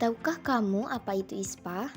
Tahukah kamu apa itu ISPA?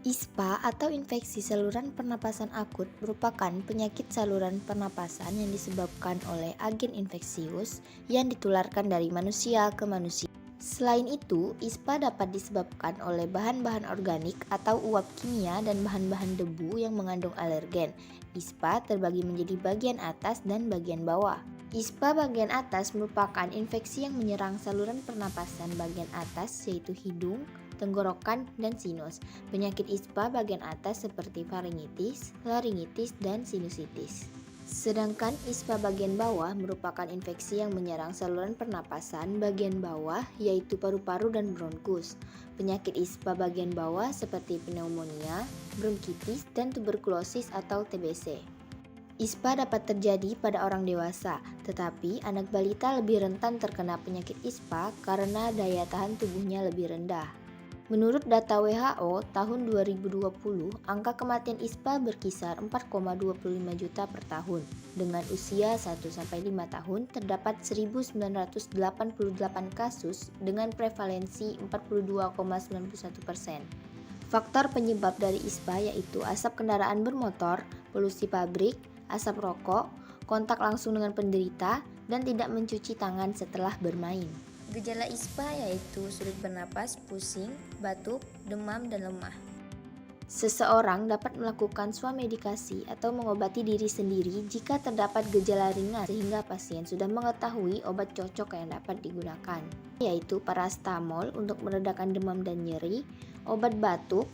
ISPA atau infeksi saluran pernapasan akut merupakan penyakit saluran pernapasan yang disebabkan oleh agen infeksius yang ditularkan dari manusia ke manusia. Selain itu, ISPA dapat disebabkan oleh bahan-bahan organik atau uap kimia dan bahan-bahan debu yang mengandung alergen. ISPA terbagi menjadi bagian atas dan bagian bawah. ISPA bagian atas merupakan infeksi yang menyerang saluran pernapasan bagian atas yaitu hidung, tenggorokan, dan sinus. Penyakit ISPA bagian atas seperti faringitis, laringitis, dan sinusitis. Sedangkan ISPA bagian bawah merupakan infeksi yang menyerang saluran pernapasan bagian bawah yaitu paru-paru dan bronkus. Penyakit ISPA bagian bawah seperti pneumonia, bronkitis, dan tuberkulosis atau TBC. ISPA dapat terjadi pada orang dewasa, tetapi anak balita lebih rentan terkena penyakit ISPA karena daya tahan tubuhnya lebih rendah. Menurut data WHO tahun 2020, angka kematian ISPA berkisar 4,25 juta per tahun. Dengan usia 1-5 tahun, terdapat 1.988 kasus dengan prevalensi 42,91%. Faktor penyebab dari ISPA yaitu asap kendaraan bermotor, polusi pabrik, asap rokok, kontak langsung dengan penderita, dan tidak mencuci tangan setelah bermain. Gejala ISPA yaitu sulit bernapas, pusing, batuk, demam, dan lemah. Seseorang dapat melakukan swamedikasi atau mengobati diri sendiri jika terdapat gejala ringan sehingga pasien sudah mengetahui obat cocok yang dapat digunakan, yaitu paracetamol untuk meredakan demam dan nyeri, obat batuk,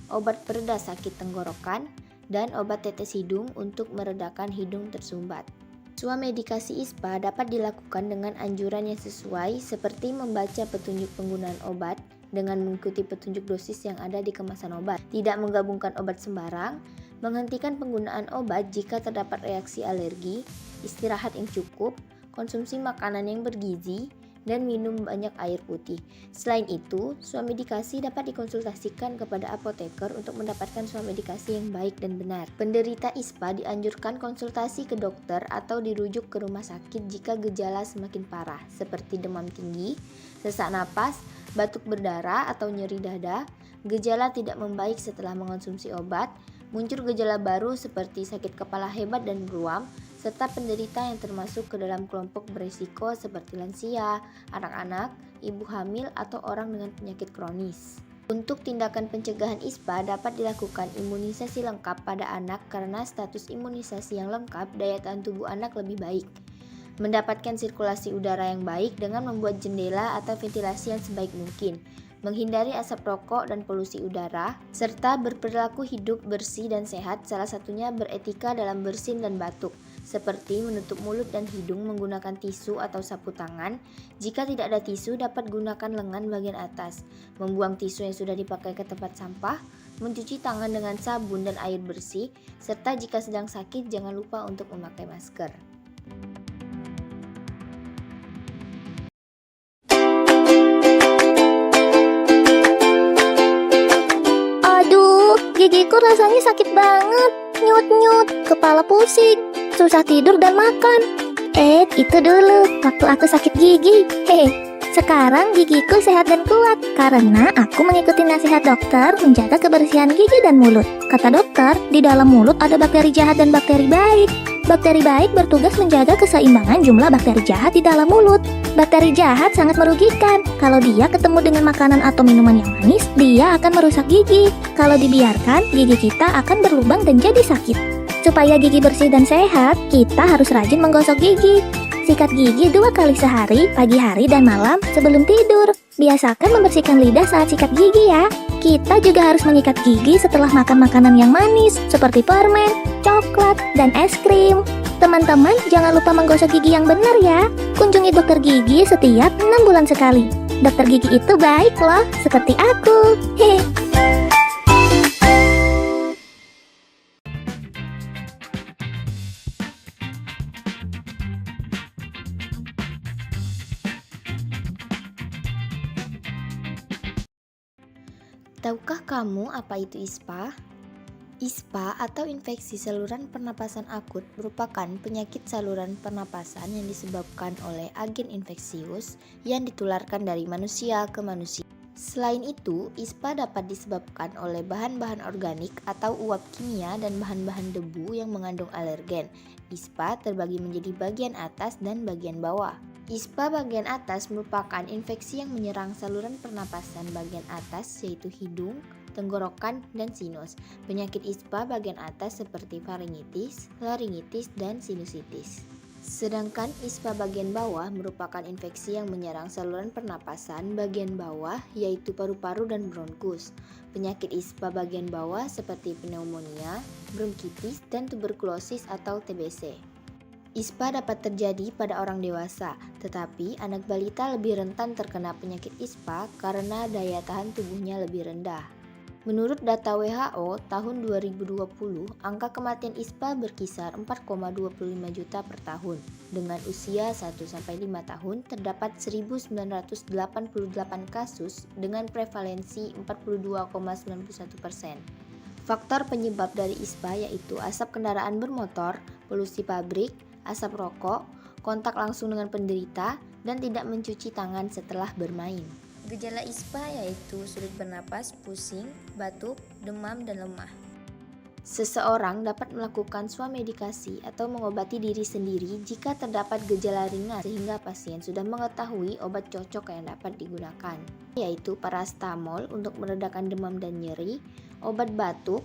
obat pereda sakit tenggorokan, dan obat tetes hidung untuk meredakan hidung tersumbat. Swamedikasi ISPA dapat dilakukan dengan anjuran yang sesuai seperti membaca petunjuk penggunaan obat dengan mengikuti petunjuk dosis yang ada di kemasan obat, tidak menggabungkan obat sembarang, menghentikan penggunaan obat jika terdapat reaksi alergi, istirahat yang cukup, konsumsi makanan yang bergizi, dan minum banyak air putih. Selain itu, swamedikasi dapat dikonsultasikan kepada apoteker untuk mendapatkan swamedikasi yang baik dan benar. Penderita ISPA dianjurkan konsultasi ke dokter atau dirujuk ke rumah sakit jika gejala semakin parah, seperti demam tinggi, sesak napas, batuk berdarah atau nyeri dada, gejala tidak membaik setelah mengonsumsi obat, muncul gejala baru seperti sakit kepala hebat dan beruam, serta penderita yang termasuk ke dalam kelompok berisiko seperti lansia, anak-anak, ibu hamil, atau orang dengan penyakit kronis. Untuk tindakan pencegahan ISPA dapat dilakukan imunisasi lengkap pada anak karena status imunisasi yang lengkap daya tahan tubuh anak lebih baik. Mendapatkan sirkulasi udara yang baik dengan membuat jendela atau ventilasi yang sebaik mungkin, menghindari asap rokok dan polusi udara, serta berperilaku hidup bersih dan sehat, salah satunya beretika dalam bersin dan batuk, seperti menutup mulut dan hidung menggunakan tisu atau sapu tangan. Jika tidak ada tisu, dapat gunakan lengan bagian atas, membuang tisu yang sudah dipakai ke tempat sampah, mencuci tangan dengan sabun dan air bersih, serta jika sedang sakit jangan lupa untuk memakai masker. Aduh, gigiku rasanya sakit banget. Nyut-nyut, kepala pusing, susah tidur dan makan. Itu dulu waktu aku sakit gigi. Sekarang gigiku sehat dan kuat karena aku mengikuti nasihat dokter menjaga kebersihan gigi dan mulut. Kata dokter, di dalam mulut ada bakteri jahat dan bakteri baik. Bakteri baik bertugas menjaga keseimbangan jumlah bakteri jahat di dalam mulut. Bakteri jahat sangat merugikan. Kalau dia ketemu dengan makanan atau minuman yang manis, dia akan merusak gigi. Kalau dibiarkan, gigi kita akan berlubang dan jadi sakit. Supaya gigi bersih dan sehat, kita harus rajin menggosok gigi. Sikat gigi 2 kali sehari, pagi hari dan malam sebelum tidur. Biasakan membersihkan lidah saat sikat gigi ya. Kita juga harus menyikat gigi setelah makan makanan yang manis, seperti permen, coklat, dan es krim. Teman-teman, jangan lupa menggosok gigi yang benar ya. Kunjungi dokter gigi setiap 6 bulan sekali. Dokter gigi itu baik loh, seperti aku. Tahukah kamu apa itu ISPA? ISPA atau infeksi saluran pernapasan akut merupakan penyakit saluran pernapasan yang disebabkan oleh agen infeksius yang ditularkan dari manusia ke manusia. Selain itu, ISPA dapat disebabkan oleh bahan-bahan organik atau uap kimia dan bahan-bahan debu yang mengandung alergen. ISPA terbagi menjadi bagian atas dan bagian bawah. ISPA bagian atas merupakan infeksi yang menyerang saluran pernapasan bagian atas yaitu hidung, tenggorokan, dan sinus. Penyakit ISPA bagian atas seperti faringitis, laringitis, dan sinusitis. Sedangkan ISPA bagian bawah merupakan infeksi yang menyerang saluran pernapasan bagian bawah yaitu paru-paru dan bronkus. Penyakit ISPA bagian bawah seperti pneumonia, bronkitis, dan tuberkulosis atau TBC. ISPA dapat terjadi pada orang dewasa, tetapi anak balita lebih rentan terkena penyakit ISPA karena daya tahan tubuhnya lebih rendah. Menurut data WHO tahun 2020, angka kematian ISPA berkisar 4,25 juta per tahun. Dengan usia 1-5 tahun, terdapat 1.988 kasus dengan prevalensi 42,91%. Faktor penyebab dari ISPA yaitu asap kendaraan bermotor, polusi pabrik, asap rokok, kontak langsung dengan penderita, dan tidak mencuci tangan setelah bermain. Gejala ISPA yaitu sulit bernapas, pusing, batuk, demam, dan lemah. Seseorang dapat melakukan swamedikasi atau mengobati diri sendiri jika terdapat gejala ringan sehingga pasien sudah mengetahui obat cocok yang dapat digunakan, yaitu paracetamol untuk meredakan demam dan nyeri, obat batuk,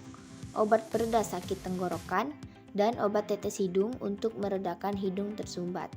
obat pereda sakit tenggorokan, dan obat tetes hidung untuk meredakan hidung tersumbat.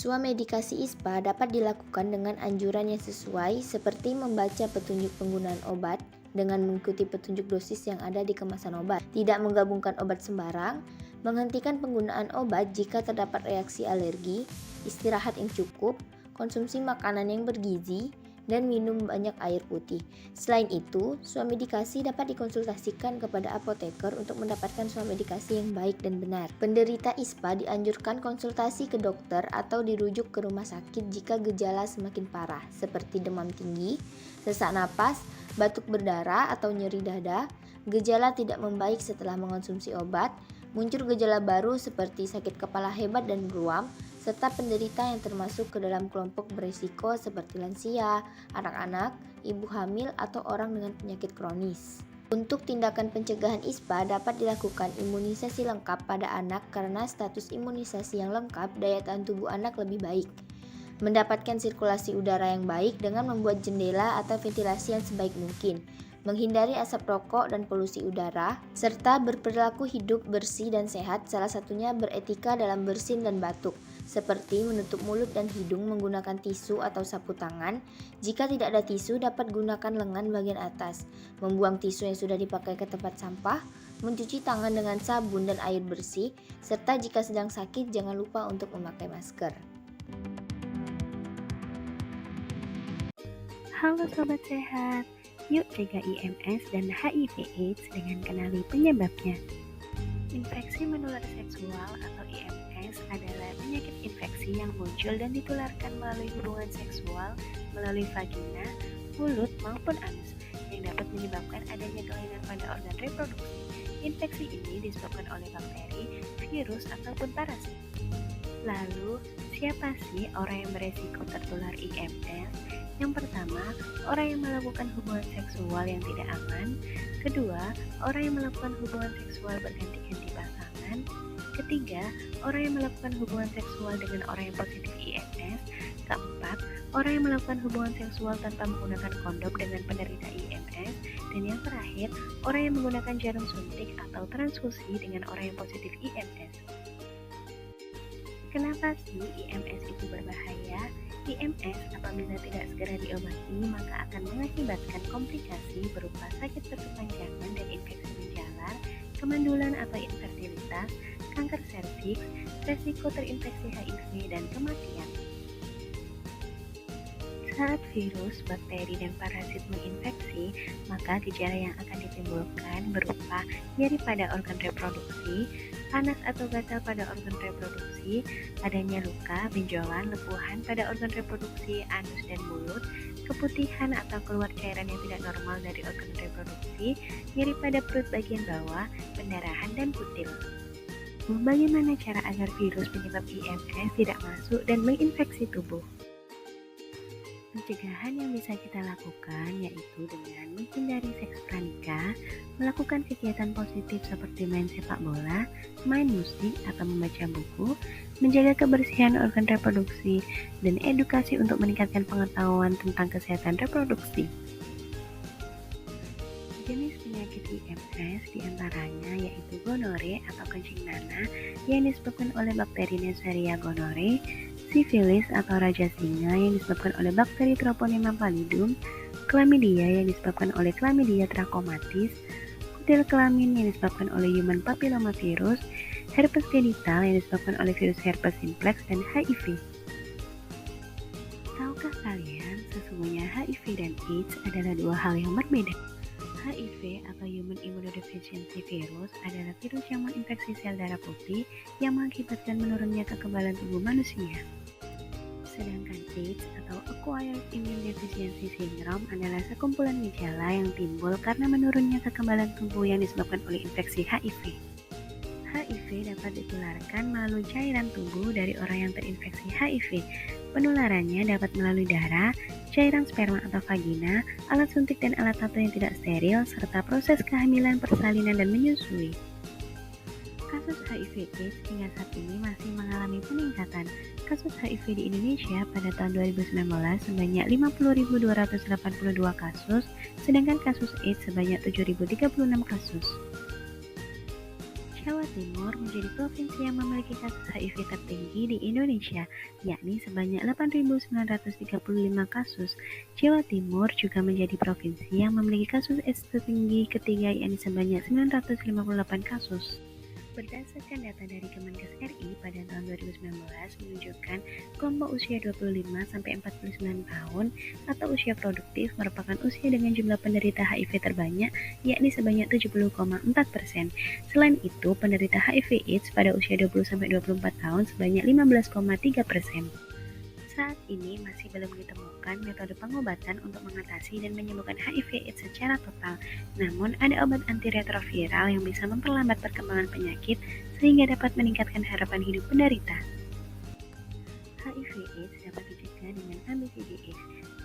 Swamedikasi ISPA dapat dilakukan dengan anjuran yang sesuai seperti membaca petunjuk penggunaan obat dengan mengikuti petunjuk dosis yang ada di kemasan obat, tidak menggabungkan obat sembarang, menghentikan penggunaan obat jika terdapat reaksi alergi, istirahat yang cukup, konsumsi makanan yang bergizi, dan minum banyak air putih. Selain itu, swamedikasi dapat dikonsultasikan kepada apoteker untuk mendapatkan swamedikasi yang baik dan benar. Penderita ISPA dianjurkan konsultasi ke dokter atau dirujuk ke rumah sakit jika gejala semakin parah, seperti demam tinggi, sesak napas, batuk berdarah atau nyeri dada, gejala tidak membaik setelah mengonsumsi obat, muncul gejala baru seperti sakit kepala hebat dan beruam, serta penderita yang termasuk ke dalam kelompok berisiko seperti lansia, anak-anak, ibu hamil, atau orang dengan penyakit kronis. Untuk tindakan pencegahan ISPA dapat dilakukan imunisasi lengkap pada anak karena status imunisasi yang lengkap daya tahan tubuh anak lebih baik. Mendapatkan sirkulasi udara yang baik dengan membuat jendela atau ventilasi yang sebaik mungkin, menghindari asap rokok dan polusi udara, serta berperilaku hidup bersih dan sehat, salah satunya beretika dalam bersin dan batuk, seperti menutup mulut dan hidung menggunakan tisu atau sapu tangan. Jika tidak ada tisu, dapat gunakan lengan bagian atas, membuang tisu yang sudah dipakai ke tempat sampah, mencuci tangan dengan sabun dan air bersih, serta jika sedang sakit jangan lupa untuk memakai masker. Halo Sobat Sehat, yuk cegah IMS dan HIV/AIDS dengan kenali penyebabnya. Infeksi menular seksual atau IMS adalah penyakit infeksi yang muncul dan ditularkan melalui hubungan seksual melalui vagina, mulut, maupun anus yang dapat menyebabkan adanya kelainan pada organ reproduksi. Infeksi ini disebabkan oleh bakteri, virus, ataupun parasit. Lalu, siapa sih orang yang beresiko tertular IMS? Yang pertama, orang yang melakukan hubungan seksual yang tidak aman. Kedua, orang yang melakukan hubungan seksual berganti-ganti pasangan. Ketiga, orang yang melakukan hubungan seksual dengan orang yang positif IMS. Keempat, orang yang melakukan hubungan seksual tanpa menggunakan kondom dengan penderita IMS. Dan yang terakhir, orang yang menggunakan jarum suntik atau transfusi dengan orang yang positif IMS. Kenapa sih IMS itu berbahaya? IMS apabila tidak segera diobati maka akan mengakibatkan komplikasi berupa sakit berkepanjangan dan infeksi menjalar, kemandulan atau infertilitas, kanker serviks, resiko terinfeksi HIV, dan kematian. Saat virus, bakteri, dan parasit menginfeksi, maka gejala yang akan ditimbulkan berupa nyeri pada organ reproduksi, panas atau gatal pada organ reproduksi, adanya luka, benjolan, lepuhan pada organ reproduksi, anus dan mulut, keputihan atau keluar cairan yang tidak normal dari organ reproduksi, nyeri pada perut bagian bawah, pendarahan, dan kutil. Bagaimana cara agar virus penyebab IMS tidak masuk dan menginfeksi tubuh? Pencegahan yang bisa kita lakukan yaitu dengan menghindari seks pranikah, melakukan kegiatan positif seperti main sepak bola, main musik atau membaca buku, menjaga kebersihan organ reproduksi, dan edukasi untuk meningkatkan pengetahuan tentang kesehatan reproduksi. Jenis penyakit IMS diantaranya yaitu gonore atau kencing nanah yang disebabkan oleh bakteri Neisseria gonorrhoeae, sifilis atau raja singa yang disebabkan oleh bakteri Treponema pallidum, chlamydia yang disebabkan oleh Chlamydia trachomatis, kutil kelamin yang disebabkan oleh human papillomavirus, herpes genital yang disebabkan oleh virus herpes simplex, dan HIV. Tahukah kalian, sesungguhnya HIV dan AIDS adalah dua hal yang berbeda? HIV atau Human Immunodeficiency Virus adalah virus yang menginfeksi sel darah putih yang mengakibatkan menurunnya kekebalan tubuh manusia. Sedangkan AIDS atau Acquired Immune Deficiency Syndrome adalah sekumpulan gejala yang timbul karena menurunnya kekebalan tubuh yang disebabkan oleh infeksi HIV. HIV dapat ditularkan melalui cairan tubuh dari orang yang terinfeksi HIV. Penularannya dapat melalui darah, cairan sperma atau vagina, alat suntik dan alat tato yang tidak steril, serta proses kehamilan, persalinan, dan menyusui. Kasus HIV/AIDS hingga saat ini masih mengalami peningkatan. Kasus HIV di Indonesia pada tahun 2019 sebanyak 50.282 kasus, sedangkan kasus AIDS sebanyak 7.036 kasus. Jawa Timur menjadi provinsi yang memiliki kasus HIV tertinggi di Indonesia, yakni sebanyak 8.935 kasus. Jawa Timur juga menjadi provinsi yang memiliki kasus AIDS tertinggi ketiga, yakni sebanyak 958 kasus. Berdasarkan data dari Kemenkes RI pada tahun 2019 menunjukkan kelompok usia 25-49 tahun atau usia produktif merupakan usia dengan jumlah penderita HIV terbanyak, yakni sebanyak 70,4%. Selain itu, penderita HIV/AIDS pada usia 20-24 tahun sebanyak 15,3%. Saat ini masih belum ditemukan metode pengobatan untuk mengatasi dan menyembuhkan HIV/AIDS secara total. Namun, ada obat antiretroviral yang bisa memperlambat perkembangan penyakit sehingga dapat meningkatkan harapan hidup penderita. HIV/AIDS dapat dicegah dengan ABCDE.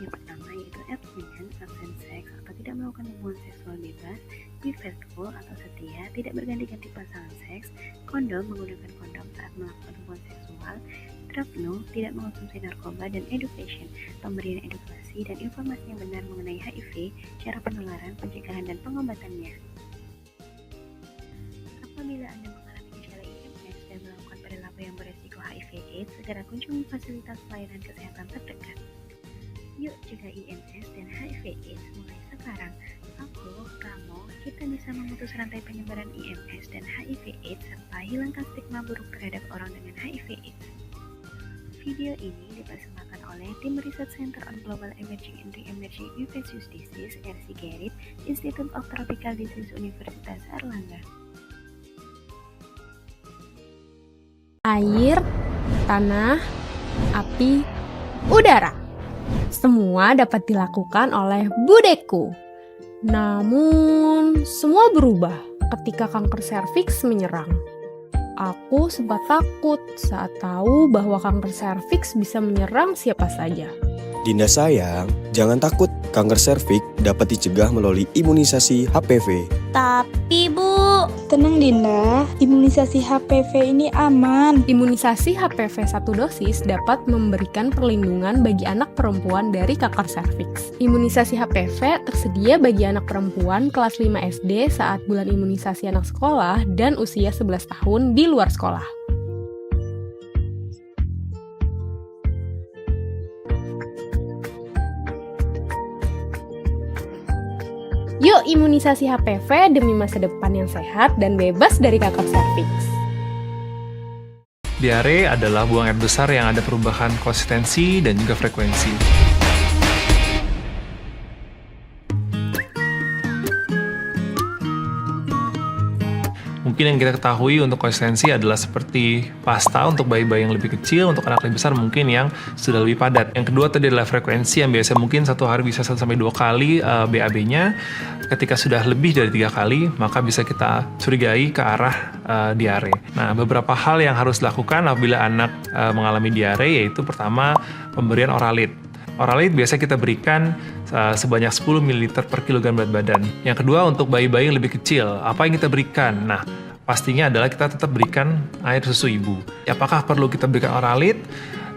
Yang pertama yaitu abstinence, absent sex atau tidak melakukan hubungan seksual bebas, be faithful atau setia, tidak berganti-ganti pasangan seks, kondom, menggunakan kondom saat melakukan hubungan seksual, no, tidak mengonsumsi narkoba, dan education, pemberian edukasi dan informasi yang benar mengenai HIV, cara penularan, pencegahan, dan pengobatannya. Apabila Anda mengalami gejala IMS dan melakukan perilaku yang beresiko HIV/AIDS, segera kunjungi fasilitas pelayanan kesehatan terdekat. Yuk cegah IMS dan HIV/AIDS mulai sekarang. Aku, kamu, kita bisa memutus rantai penyebaran IMS dan HIV/AIDS serta hilangkan stigma buruk terhadap orang dengan HIV/AIDS. Video ini dipersembahkan oleh Tim Research Center on Global Emerging and Re-emerging Infectious Disease (RC-GERID), Institute of Tropical Disease, Universitas Airlangga. Air, tanah, api, udara. Semua dapat dilakukan oleh Budeku. Namun, semua berubah ketika kanker serviks menyerang. Aku sempat takut saat tahu bahwa kanker serviks bisa menyerang siapa saja. Dinda sayang, jangan takut. Kanker serviks dapat dicegah melalui imunisasi HPV. Tapi Bu, Tenang Dinda, imunisasi HPV ini aman. Imunisasi HPV 1 dosis dapat memberikan perlindungan bagi anak perempuan dari kanker serviks. Imunisasi HPV tersedia bagi anak perempuan kelas 5 SD saat bulan imunisasi anak sekolah dan usia 11 tahun di luar sekolah. Yuk imunisasi HPV demi masa depan yang sehat dan bebas dari kanker serviks. Diare adalah buang air besar yang ada perubahan konsistensi dan juga frekuensi. Mungkin yang kita ketahui untuk konsistensi adalah seperti pasta untuk bayi-bayi yang lebih kecil, untuk anak lebih besar mungkin yang sudah lebih padat. Yang kedua tadi adalah frekuensi yang biasa mungkin satu hari bisa 1-2 kali BAB-nya. Ketika sudah lebih dari 3 kali, maka bisa kita curigai ke arah diare. Nah, beberapa hal yang harus dilakukan apabila anak mengalami diare yaitu pertama pemberian Oralit. Oralid biasa kita berikan sebanyak 10 ml per kilogram berat badan. Yang kedua, untuk bayi-bayi yang lebih kecil, apa yang kita berikan? Nah, pastinya adalah kita tetap berikan air susu ibu. Apakah perlu kita berikan Oralid?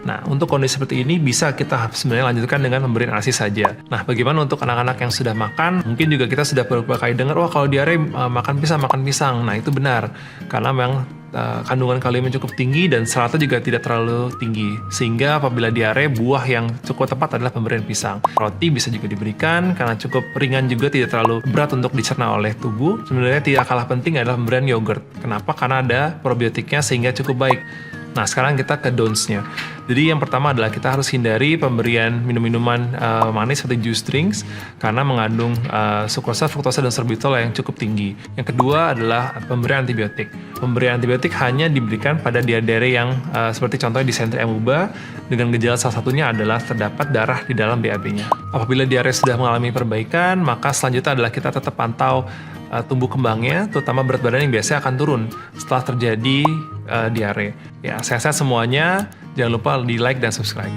Nah, untuk kondisi seperti ini bisa kita sebenarnya lanjutkan dengan memberikan ASI saja. Nah, bagaimana untuk anak-anak yang sudah makan? Mungkin juga kita sudah beberapa kali dengar, wah kalau diare makan pisang. Nah, itu benar. Karena memang kandungan kaliumnya cukup tinggi dan seratnya juga tidak terlalu tinggi. Sehingga apabila diare, buah yang cukup tepat adalah pemberian pisang. Roti bisa juga diberikan karena cukup ringan juga, tidak terlalu berat untuk dicerna oleh tubuh. Sebenarnya tidak kalah penting adalah pemberian yogurt. Kenapa? Karena ada probiotiknya sehingga cukup baik. Nah, sekarang kita ke don'ts-nya. Jadi yang pertama adalah kita harus hindari pemberian minum-minuman manis seperti juice drinks karena mengandung sukrosa, fruktosa, dan sorbitol yang cukup tinggi. Yang kedua adalah pemberian antibiotik. Pemberian antibiotik hanya diberikan pada diare yang seperti contohnya disentri amoeba dengan gejala salah satunya adalah terdapat darah di dalam BAB-nya. Apabila diare sudah mengalami perbaikan, maka selanjutnya adalah kita tetap pantau tumbuh kembangnya, terutama berat badan yang biasanya akan turun setelah terjadi diare. Ya, sehat-sehat semuanya. Jangan lupa di like dan subscribe.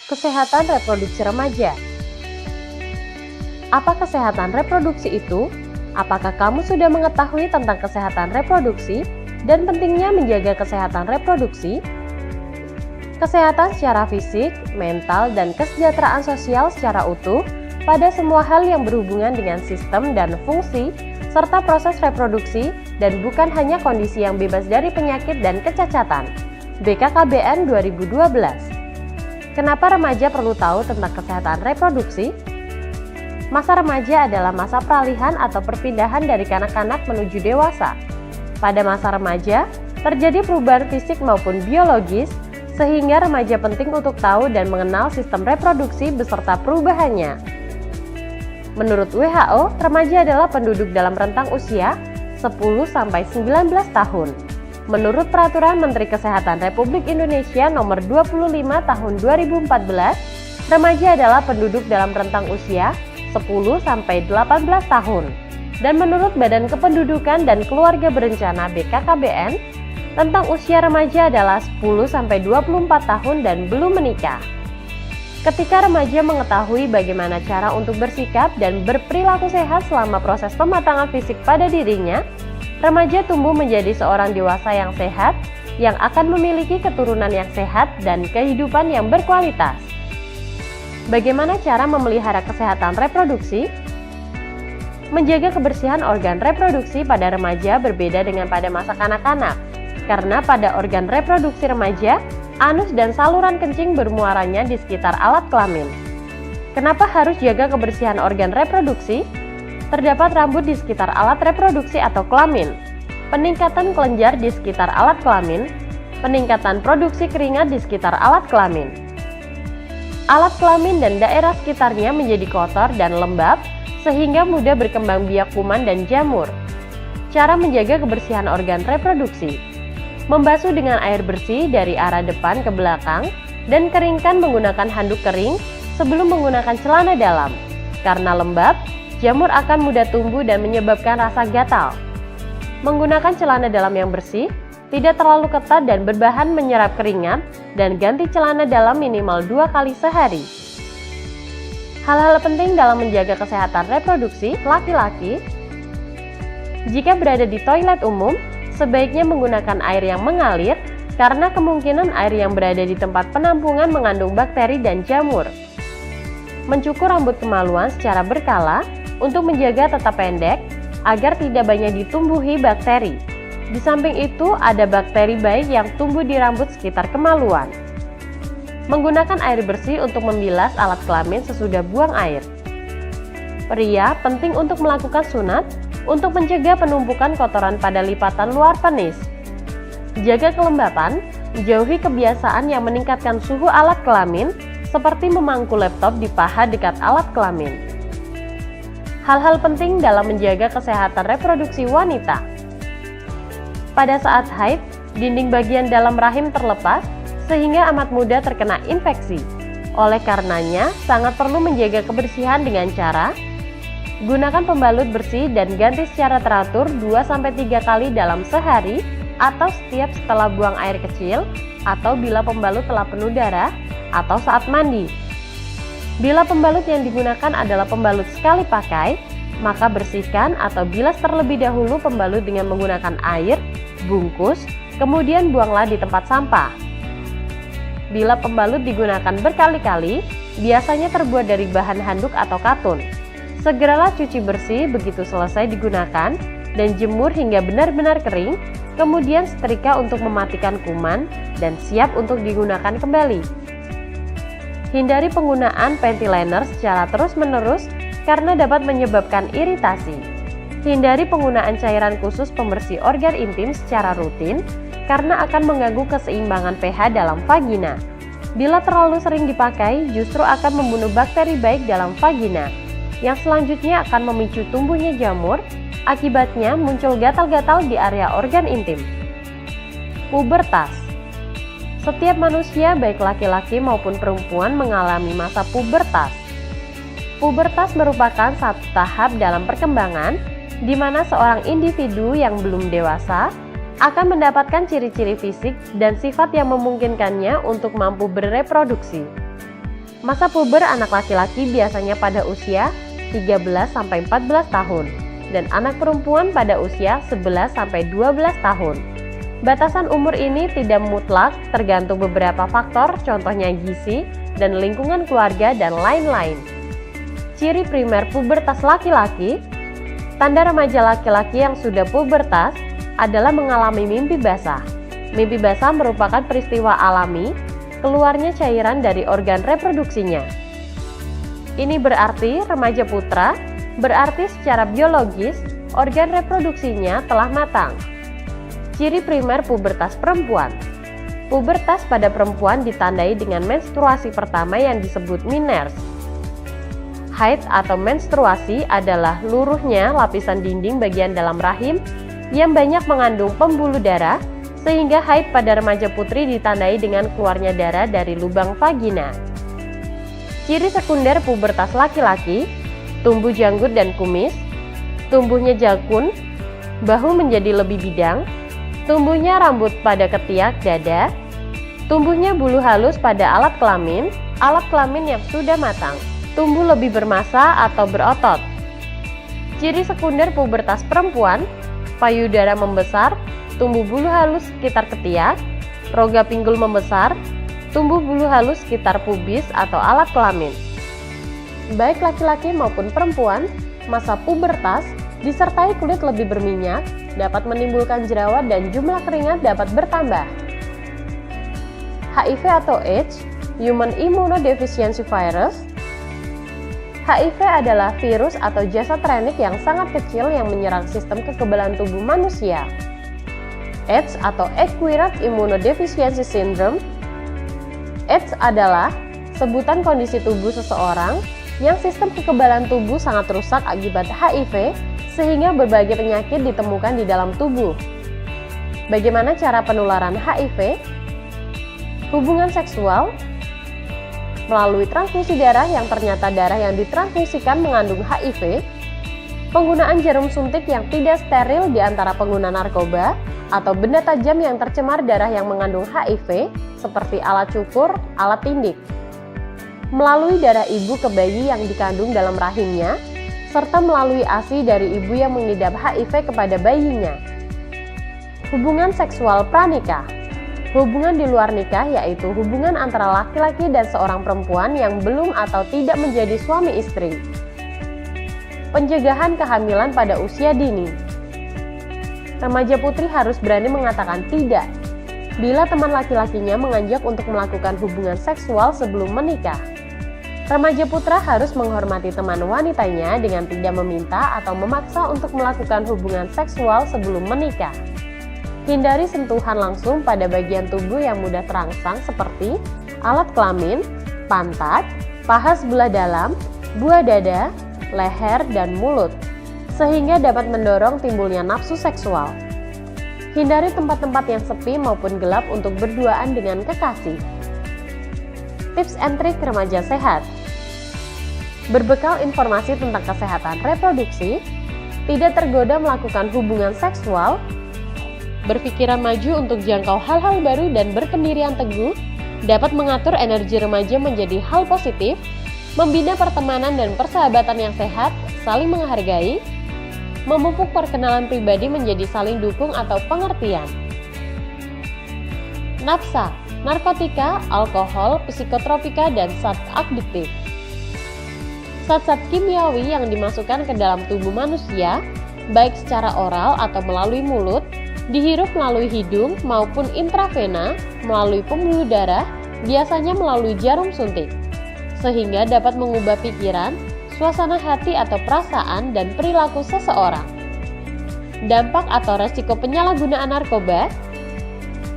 Kesehatan reproduksi remaja. Apa kesehatan reproduksi itu? Apakah kamu sudah mengetahui tentang kesehatan reproduksi dan pentingnya menjaga kesehatan reproduksi? Kesehatan secara fisik, mental, dan kesejahteraan sosial secara utuh pada semua hal yang berhubungan dengan sistem dan fungsi serta proses reproduksi dan bukan hanya kondisi yang bebas dari penyakit dan kecacatan. BKKBN 2012. Kenapa remaja perlu tahu tentang kesehatan reproduksi? Masa remaja adalah masa peralihan atau perpindahan dari kanak-kanak menuju dewasa. Pada masa remaja, terjadi perubahan fisik maupun biologis, sehingga remaja penting untuk tahu dan mengenal sistem reproduksi beserta perubahannya. Menurut WHO, remaja adalah penduduk dalam rentang usia 10-19 tahun. Menurut Peraturan Menteri Kesehatan Republik Indonesia Nomor 25 Tahun 2014, remaja adalah penduduk dalam rentang usia 10-18 tahun. Dan menurut Badan Kependudukan dan Keluarga Berencana BKKBN, tentang usia remaja adalah 10-24 tahun dan belum menikah. Ketika remaja mengetahui bagaimana cara untuk bersikap dan berperilaku sehat selama proses pematangan fisik pada dirinya, remaja tumbuh menjadi seorang dewasa yang sehat, yang akan memiliki keturunan yang sehat dan kehidupan yang berkualitas. Bagaimana cara memelihara kesehatan reproduksi? Menjaga kebersihan organ reproduksi pada remaja berbeda dengan pada masa kanak-kanak. Karena pada organ reproduksi remaja, anus dan saluran kencing bermuaranya di sekitar alat kelamin. Kenapa harus jaga kebersihan organ reproduksi? Terdapat rambut di sekitar alat reproduksi atau kelamin, peningkatan kelenjar di sekitar alat kelamin, peningkatan produksi keringat di sekitar alat kelamin. Alat kelamin dan daerah sekitarnya menjadi kotor dan lembab, sehingga mudah berkembang biak kuman dan jamur. Cara menjaga kebersihan organ reproduksi: membasuh dengan air bersih dari arah depan ke belakang dan keringkan menggunakan handuk kering sebelum menggunakan celana dalam. Karena lembab, jamur akan mudah tumbuh dan menyebabkan rasa gatal. Menggunakan celana dalam yang bersih, tidak terlalu ketat dan berbahan menyerap keringat, dan ganti celana dalam minimal 2 kali sehari. Hal-hal penting dalam menjaga kesehatan reproduksi laki-laki: jika berada di toilet umum, sebaiknya menggunakan air yang mengalir karena kemungkinan air yang berada di tempat penampungan mengandung bakteri dan jamur. Mencukur rambut kemaluan secara berkala untuk menjaga tetap pendek agar tidak banyak ditumbuhi bakteri. Di samping itu, ada bakteri baik yang tumbuh di rambut sekitar kemaluan. Menggunakan air bersih untuk membilas alat kelamin sesudah buang air. Pria penting untuk melakukan sunat untuk mencegah penumpukan kotoran pada lipatan luar penis. Jaga kelembapan, jauhi kebiasaan yang meningkatkan suhu alat kelamin seperti memangku laptop di paha dekat alat kelamin. Hal-hal penting dalam menjaga kesehatan reproduksi wanita. Pada saat haid, dinding bagian dalam rahim terlepas sehingga amat mudah terkena infeksi. Oleh karenanya, sangat perlu menjaga kebersihan dengan cara gunakan pembalut bersih dan ganti secara teratur 2-3 kali dalam sehari atau setiap setelah buang air kecil atau bila pembalut telah penuh darah atau saat mandi. Bila pembalut yang digunakan adalah pembalut sekali pakai, maka bersihkan atau bilas terlebih dahulu pembalut dengan menggunakan air, bungkus, kemudian buanglah di tempat sampah. Bila pembalut digunakan berkali-kali, biasanya terbuat dari bahan handuk atau katun. Segeralah cuci bersih begitu selesai digunakan dan jemur hingga benar-benar kering, kemudian setrika untuk mematikan kuman dan siap untuk digunakan kembali. Hindari penggunaan panty liner secara terus-menerus karena dapat menyebabkan iritasi. Hindari penggunaan cairan khusus pembersih organ intim secara rutin karena akan mengganggu keseimbangan pH dalam vagina. Bila terlalu sering dipakai, justru akan membunuh bakteri baik dalam vagina, yang selanjutnya akan memicu tumbuhnya jamur, akibatnya muncul gatal-gatal di area organ intim. Pubertas. Setiap manusia, baik laki-laki maupun perempuan, mengalami masa pubertas. Pubertas merupakan satu tahap dalam perkembangan, di mana seorang individu yang belum dewasa akan mendapatkan ciri-ciri fisik dan sifat yang memungkinkannya untuk mampu bereproduksi. Masa puber anak laki-laki biasanya pada usia 13-14 tahun dan anak perempuan pada usia 11-12 tahun. Batasan umur ini tidak mutlak, tergantung beberapa faktor, contohnya gizi dan lingkungan keluarga dan lain-lain. Ciri primer pubertas laki-laki. Tanda remaja laki-laki yang sudah pubertas adalah mengalami mimpi basah. Mimpi basah merupakan peristiwa alami keluarnya cairan dari organ reproduksinya. Ini berarti remaja putra, berarti secara biologis organ reproduksinya telah matang. Ciri primer pubertas perempuan. Pubertas pada perempuan ditandai dengan menstruasi pertama yang disebut miners. Haid atau menstruasi adalah luruhnya lapisan dinding bagian dalam rahim yang banyak mengandung pembuluh darah, sehingga haid pada remaja putri ditandai dengan keluarnya darah dari lubang vagina. Ciri sekunder pubertas laki-laki, tumbuh janggut dan kumis, tumbuhnya jakun, bahu menjadi lebih bidang, tumbuhnya rambut pada ketiak dada, tumbuhnya bulu halus pada alat kelamin yang sudah matang, tumbuh lebih bermassa atau berotot. Ciri sekunder pubertas perempuan, payudara membesar, tumbuh bulu halus sekitar ketiak, rongga pinggul membesar, tumbuh bulu halus sekitar pubis atau alat kelamin. Baik laki-laki maupun perempuan, masa pubertas disertai kulit lebih berminyak, dapat menimbulkan jerawat dan jumlah keringat dapat bertambah. HIV atau AIDS, Human Immunodeficiency Virus. HIV adalah virus atau jasad renik yang sangat kecil yang menyerang sistem kekebalan tubuh manusia. AIDS atau Acquired Immunodeficiency Syndrome. AIDS adalah sebutan kondisi tubuh seseorang yang sistem kekebalan tubuh sangat rusak akibat HIV, sehingga berbagai penyakit ditemukan di dalam tubuh. Bagaimana cara penularan HIV? Hubungan seksual melalui transfusi darah yang ternyata darah yang ditransfusikan mengandung HIV, penggunaan jarum suntik yang tidak steril di antara pengguna narkoba, atau benda tajam yang tercemar darah yang mengandung HIV, seperti alat cukur, alat tindik, melalui darah ibu ke bayi yang dikandung dalam rahimnya, serta melalui ASI dari ibu yang mengidap HIV kepada bayinya. Hubungan seksual pranikah. Hubungan di luar nikah yaitu hubungan antara laki-laki dan seorang perempuan yang belum atau tidak menjadi suami istri. Pencegahan kehamilan pada usia dini. Remaja putri harus berani mengatakan tidak bila teman laki-lakinya mengajak untuk melakukan hubungan seksual sebelum menikah. Remaja putra harus menghormati teman wanitanya dengan tidak meminta atau memaksa untuk melakukan hubungan seksual sebelum menikah. Hindari sentuhan langsung pada bagian tubuh yang mudah terangsang seperti alat kelamin, pantat, paha sebelah dalam, buah dada, leher, dan mulut, sehingga dapat mendorong timbulnya nafsu seksual. Hindari tempat-tempat yang sepi maupun gelap untuk berduaan dengan kekasih. tips and trik remaja sehat. Berbekal informasi tentang kesehatan reproduksi, tidak tergoda melakukan hubungan seksual, berpikiran maju untuk jangkau hal-hal baru dan berpendirian teguh, dapat mengatur energi remaja menjadi hal positif, membina pertemanan dan persahabatan yang sehat, saling menghargai, memupuk perkenalan pribadi menjadi saling dukung atau pengertian. Nafsa, narkotika, alkohol, psikotropika, dan zat adiktif. Zat-zat kimiawi yang dimasukkan ke dalam tubuh manusia, baik secara oral atau melalui mulut, dihirup melalui hidung maupun intravena, melalui pembuluh darah, biasanya melalui jarum suntik, sehingga dapat mengubah pikiran, suasana hati atau perasaan, dan perilaku seseorang. Dampak atau resiko penyalahgunaan narkoba: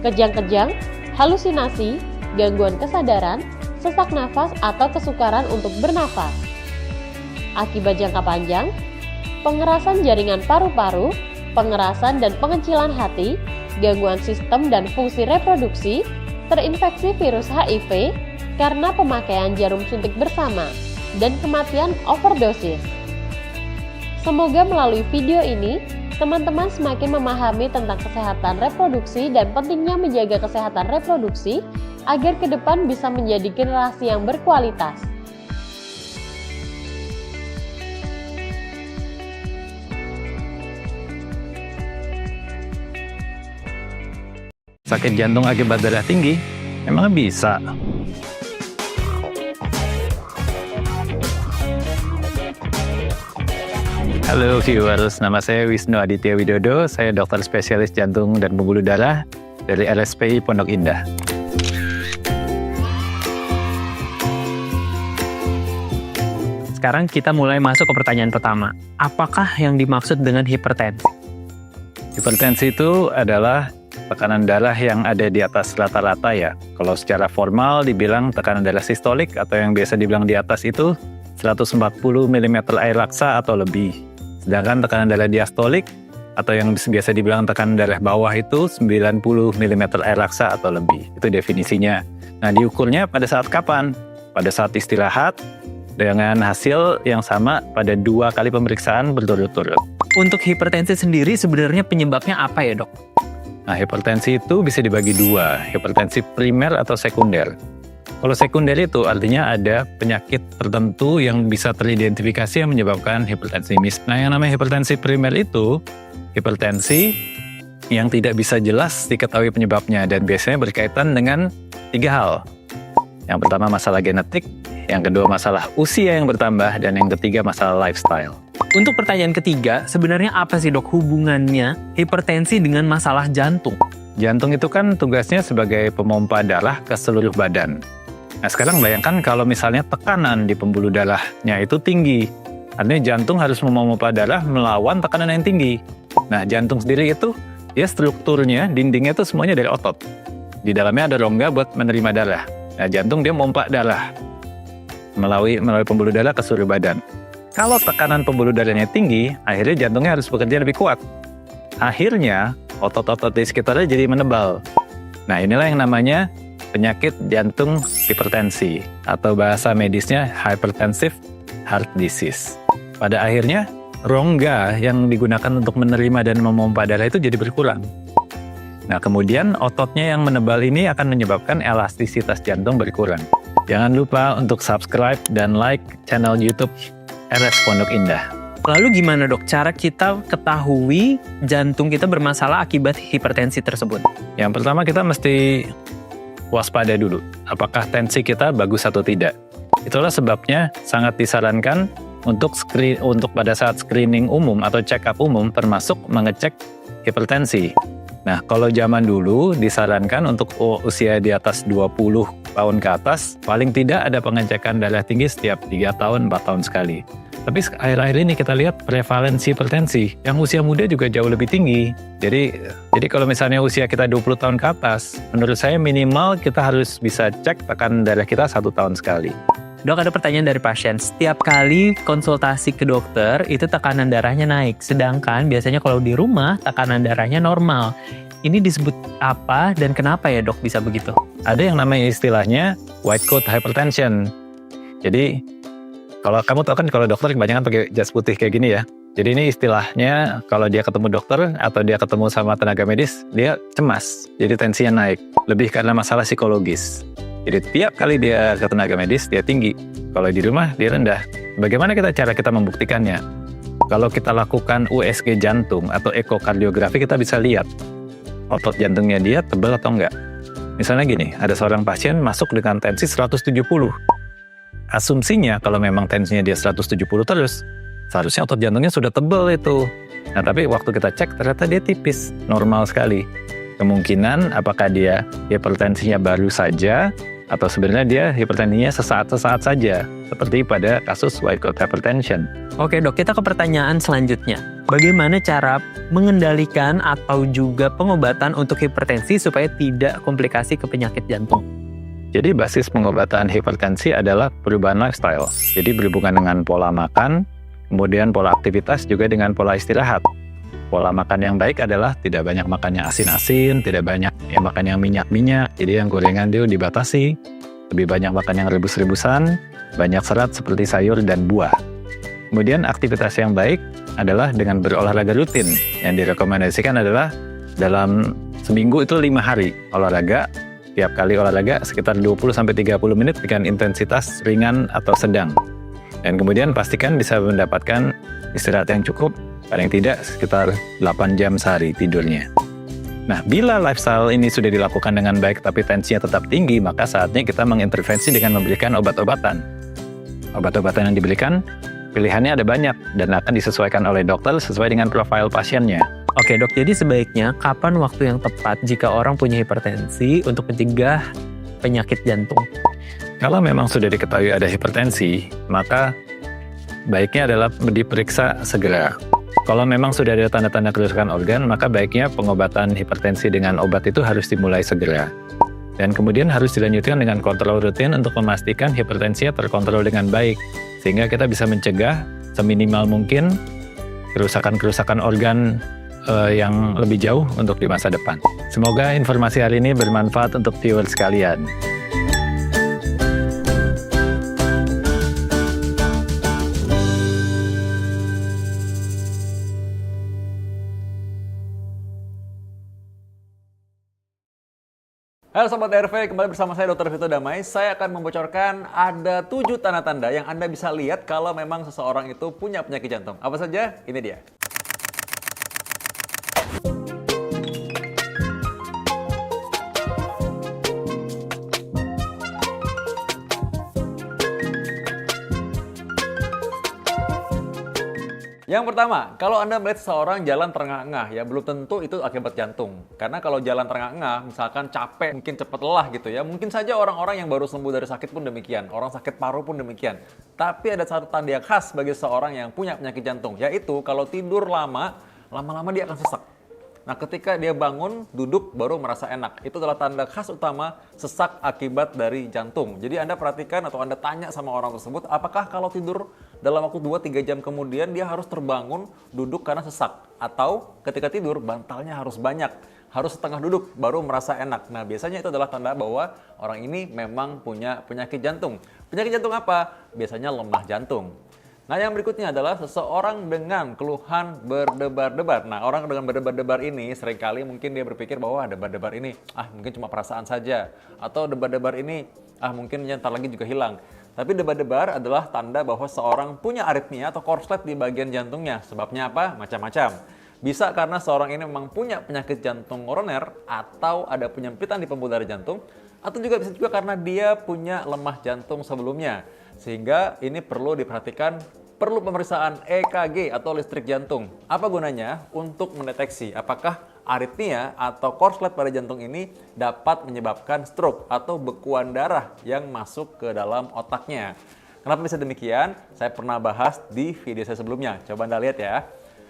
kejang-kejang, halusinasi, gangguan kesadaran, sesak nafas atau kesukaran untuk bernafas. Akibat jangka panjang, pengerasan jaringan paru-paru, pengerasan dan pengecilan hati, gangguan sistem dan fungsi reproduksi, terinfeksi virus HIV karena pemakaian jarum suntik bersama, dan kematian overdosis. Semoga melalui video ini, teman-teman semakin memahami tentang kesehatan reproduksi dan pentingnya menjaga kesehatan reproduksi agar ke depan bisa menjadi generasi yang berkualitas. Sakit jantung akibat darah tinggi? Emang bisa? Halo viewers, nama saya Wisnu Aditya Widodo, saya dokter spesialis jantung dan pembuluh darah dari RSPI Pondok Indah. Sekarang kita mulai masuk ke pertanyaan pertama. Apakah yang dimaksud dengan hipertensi? Hipertensi itu adalah tekanan darah yang ada di atas rata-rata ya. Kalau secara formal dibilang tekanan darah sistolik atau yang biasa dibilang di atas itu 140 mm air laksa atau lebih. Sedangkan tekanan darah diastolik atau yang biasa dibilang tekanan darah bawah itu 90 mm air laksa atau lebih. Itu definisinya. Nah, diukurnya pada saat kapan? Pada saat istirahat dengan hasil yang sama pada 2 kali pemeriksaan berturut-turut. Untuk hipertensi sendiri sebenarnya penyebabnya apa ya, Dok? Nah, hipertensi itu bisa dibagi 2, hipertensi primer atau sekunder. Kalau sekunder itu artinya ada penyakit tertentu yang bisa teridentifikasi yang menyebabkan hipertensi. Nah, yang namanya hipertensi primer itu hipertensi yang tidak bisa jelas diketahui penyebabnya dan biasanya berkaitan dengan 3 hal. Yang pertama masalah genetik, yang kedua masalah usia yang bertambah, dan yang ketiga masalah lifestyle. Untuk pertanyaan ketiga, sebenarnya apa sih, Dok, hubungannya hipertensi dengan masalah jantung? Jantung itu kan tugasnya sebagai pemompa darah ke seluruh badan. Nah, sekarang bayangkan kalau misalnya tekanan di pembuluh darahnya itu tinggi. Artinya jantung harus memompa darah melawan tekanan yang tinggi. Nah, jantung sendiri itu, ya strukturnya, dindingnya itu semuanya dari otot. Di dalamnya ada rongga buat menerima darah. Nah, jantung dia memompa darah melalui pembuluh darah ke seluruh badan. Kalau tekanan pembuluh darahnya tinggi, akhirnya jantungnya harus bekerja lebih kuat. Akhirnya, otot-otot di sekitarnya jadi menebal. Nah, inilah yang namanya penyakit jantung hipertensi, atau bahasa medisnya hypertensive heart disease. Pada akhirnya, rongga yang digunakan untuk menerima dan memompa darah itu jadi berkurang. Nah, kemudian ototnya yang menebal ini akan menyebabkan elastisitas jantung berkurang. Jangan lupa untuk subscribe dan like channel YouTube RS Pondok Indah. Lalu gimana, Dok, cara kita ketahui jantung kita bermasalah akibat hipertensi tersebut? Yang pertama kita mesti waspada dulu. Apakah tensi kita bagus atau tidak? Itulah sebabnya sangat disarankan untuk pada saat screening umum atau check up umum termasuk mengecek hipertensi. Nah, kalau zaman dulu disarankan untuk usia di atas 20 tahun ke atas, paling tidak ada pengecekan darah tinggi setiap 3 tahun, 4 tahun sekali. Tapi akhir-akhir ini kita lihat prevalensi hipertensi yang usia muda juga jauh lebih tinggi. Jadi kalau misalnya usia kita 20 tahun ke atas, menurut saya minimal kita harus bisa cek tekanan darah kita 1 tahun sekali. Dok, ada pertanyaan dari pasien. Setiap kali konsultasi ke dokter, itu tekanan darahnya naik. Sedangkan biasanya kalau di rumah, tekanan darahnya normal. Ini disebut apa dan kenapa ya dok bisa begitu? Ada yang namanya istilahnya white coat hypertension. Jadi kalau kamu tahu kan kalau dokter kebanyakan pakai jas putih kayak gini ya. Jadi ini istilahnya kalau dia ketemu dokter atau dia ketemu sama tenaga medis, dia cemas. Jadi tensinya naik. Lebih karena masalah psikologis. Jadi tiap kali dia ke tenaga medis, dia tinggi. Kalau di rumah, dia rendah. Bagaimana cara kita membuktikannya? Kalau kita lakukan USG jantung atau ekokardiografi, kita bisa lihat otot jantungnya dia tebal atau enggak. Misalnya gini, ada seorang pasien masuk dengan tensi 170. Asumsinya kalau memang tensinya dia 170 terus, seharusnya otot jantungnya sudah tebal itu. Nah tapi waktu kita cek ternyata dia tipis, normal sekali. Kemungkinan apakah dia hipertensinya baru saja atau sebenarnya dia hipertensinya sesaat-sesaat saja, seperti pada kasus white coat hypertension. Oke dok, kita ke pertanyaan selanjutnya. Bagaimana cara mengendalikan atau juga pengobatan untuk hipertensi supaya tidak komplikasi ke penyakit jantung? Jadi basis pengobatan hipertensi adalah perubahan lifestyle. Jadi berhubungan dengan pola makan, kemudian pola aktivitas juga dengan pola istirahat. Pola makan yang baik adalah tidak banyak makan yang asin-asin, tidak banyak yang makan yang minyak-minyak, jadi yang gorengan itu dibatasi. Lebih banyak makan yang rebus-rebusan, banyak serat seperti sayur dan buah. Kemudian aktivitas yang baik adalah dengan berolahraga rutin. Yang direkomendasikan adalah dalam seminggu itu 5 hari olahraga. Tiap kali olahraga sekitar 20-30 menit dengan intensitas ringan atau sedang. Dan kemudian pastikan bisa mendapatkan istirahat yang cukup, paling tidak sekitar 8 jam sehari tidurnya. Nah, bila lifestyle ini sudah dilakukan dengan baik tapi tensinya tetap tinggi, maka saatnya kita mengintervensi dengan memberikan obat-obatan. Obat-obatan yang diberikan, pilihannya ada banyak dan akan disesuaikan oleh dokter sesuai dengan profil pasiennya. Oke dok, jadi sebaiknya kapan waktu yang tepat jika orang punya hipertensi untuk mencegah penyakit jantung? Kalau memang sudah diketahui ada hipertensi, maka baiknya adalah diperiksa segera. Kalau memang sudah ada tanda-tanda kerusakan organ, maka baiknya pengobatan hipertensi dengan obat itu harus dimulai segera. Dan kemudian harus dilanjutkan dengan kontrol rutin untuk memastikan hipertensinya terkontrol dengan baik, sehingga kita bisa mencegah seminimal mungkin kerusakan-kerusakan organ yang lebih jauh untuk di masa depan. Semoga informasi hari ini bermanfaat untuk viewers sekalian. Halo Sobat RV, kembali bersama saya Dr. Vito Damai. Saya akan membocorkan ada 7 tanda-tanda yang Anda bisa lihat kalau memang seseorang itu punya penyakit jantung. Apa saja? Ini dia. Yang pertama, kalau Anda melihat seseorang jalan terengah-engah, ya belum tentu itu akibat jantung. Karena kalau jalan terengah-engah, misalkan capek, mungkin cepat lelah gitu ya, mungkin saja orang-orang yang baru sembuh dari sakit pun demikian, orang sakit paru pun demikian. Tapi ada satu tanda yang khas bagi seseorang yang punya penyakit jantung, yaitu kalau tidur lama-lama dia akan sesak. Nah, ketika dia bangun, duduk, baru merasa enak. Itu adalah tanda khas utama sesak akibat dari jantung. Jadi Anda perhatikan atau Anda tanya sama orang tersebut, apakah kalau tidur dalam waktu 2-3 jam kemudian dia harus terbangun, duduk karena sesak? Atau ketika tidur, bantalnya harus banyak, harus setengah duduk, baru merasa enak. Nah, biasanya itu adalah tanda bahwa orang ini memang punya penyakit jantung. Penyakit jantung apa? Biasanya lemah jantung. Nah, yang berikutnya adalah seseorang dengan keluhan berdebar-debar. Nah, orang dengan berdebar-debar ini seringkali mungkin dia berpikir bahwa debar-debar ini mungkin cuma perasaan saja, atau debar-debar ini mungkin ntar lagi juga hilang. Tapi debar-debar adalah tanda bahwa seorang punya aritmia atau korslet di bagian jantungnya. Sebabnya apa? Macam-macam. Bisa karena seorang ini memang punya penyakit jantung koroner atau ada penyempitan di pembuluh darah jantung, atau juga bisa juga karena dia punya lemah jantung sebelumnya. Sehingga ini perlu diperhatikan, perlu pemeriksaan EKG atau listrik jantung. Apa gunanya? Untuk mendeteksi apakah aritmia atau korslet pada jantung ini dapat menyebabkan stroke atau bekuan darah yang masuk ke dalam otaknya. Kenapa bisa demikian? Saya pernah bahas di video saya sebelumnya. Coba Anda lihat ya.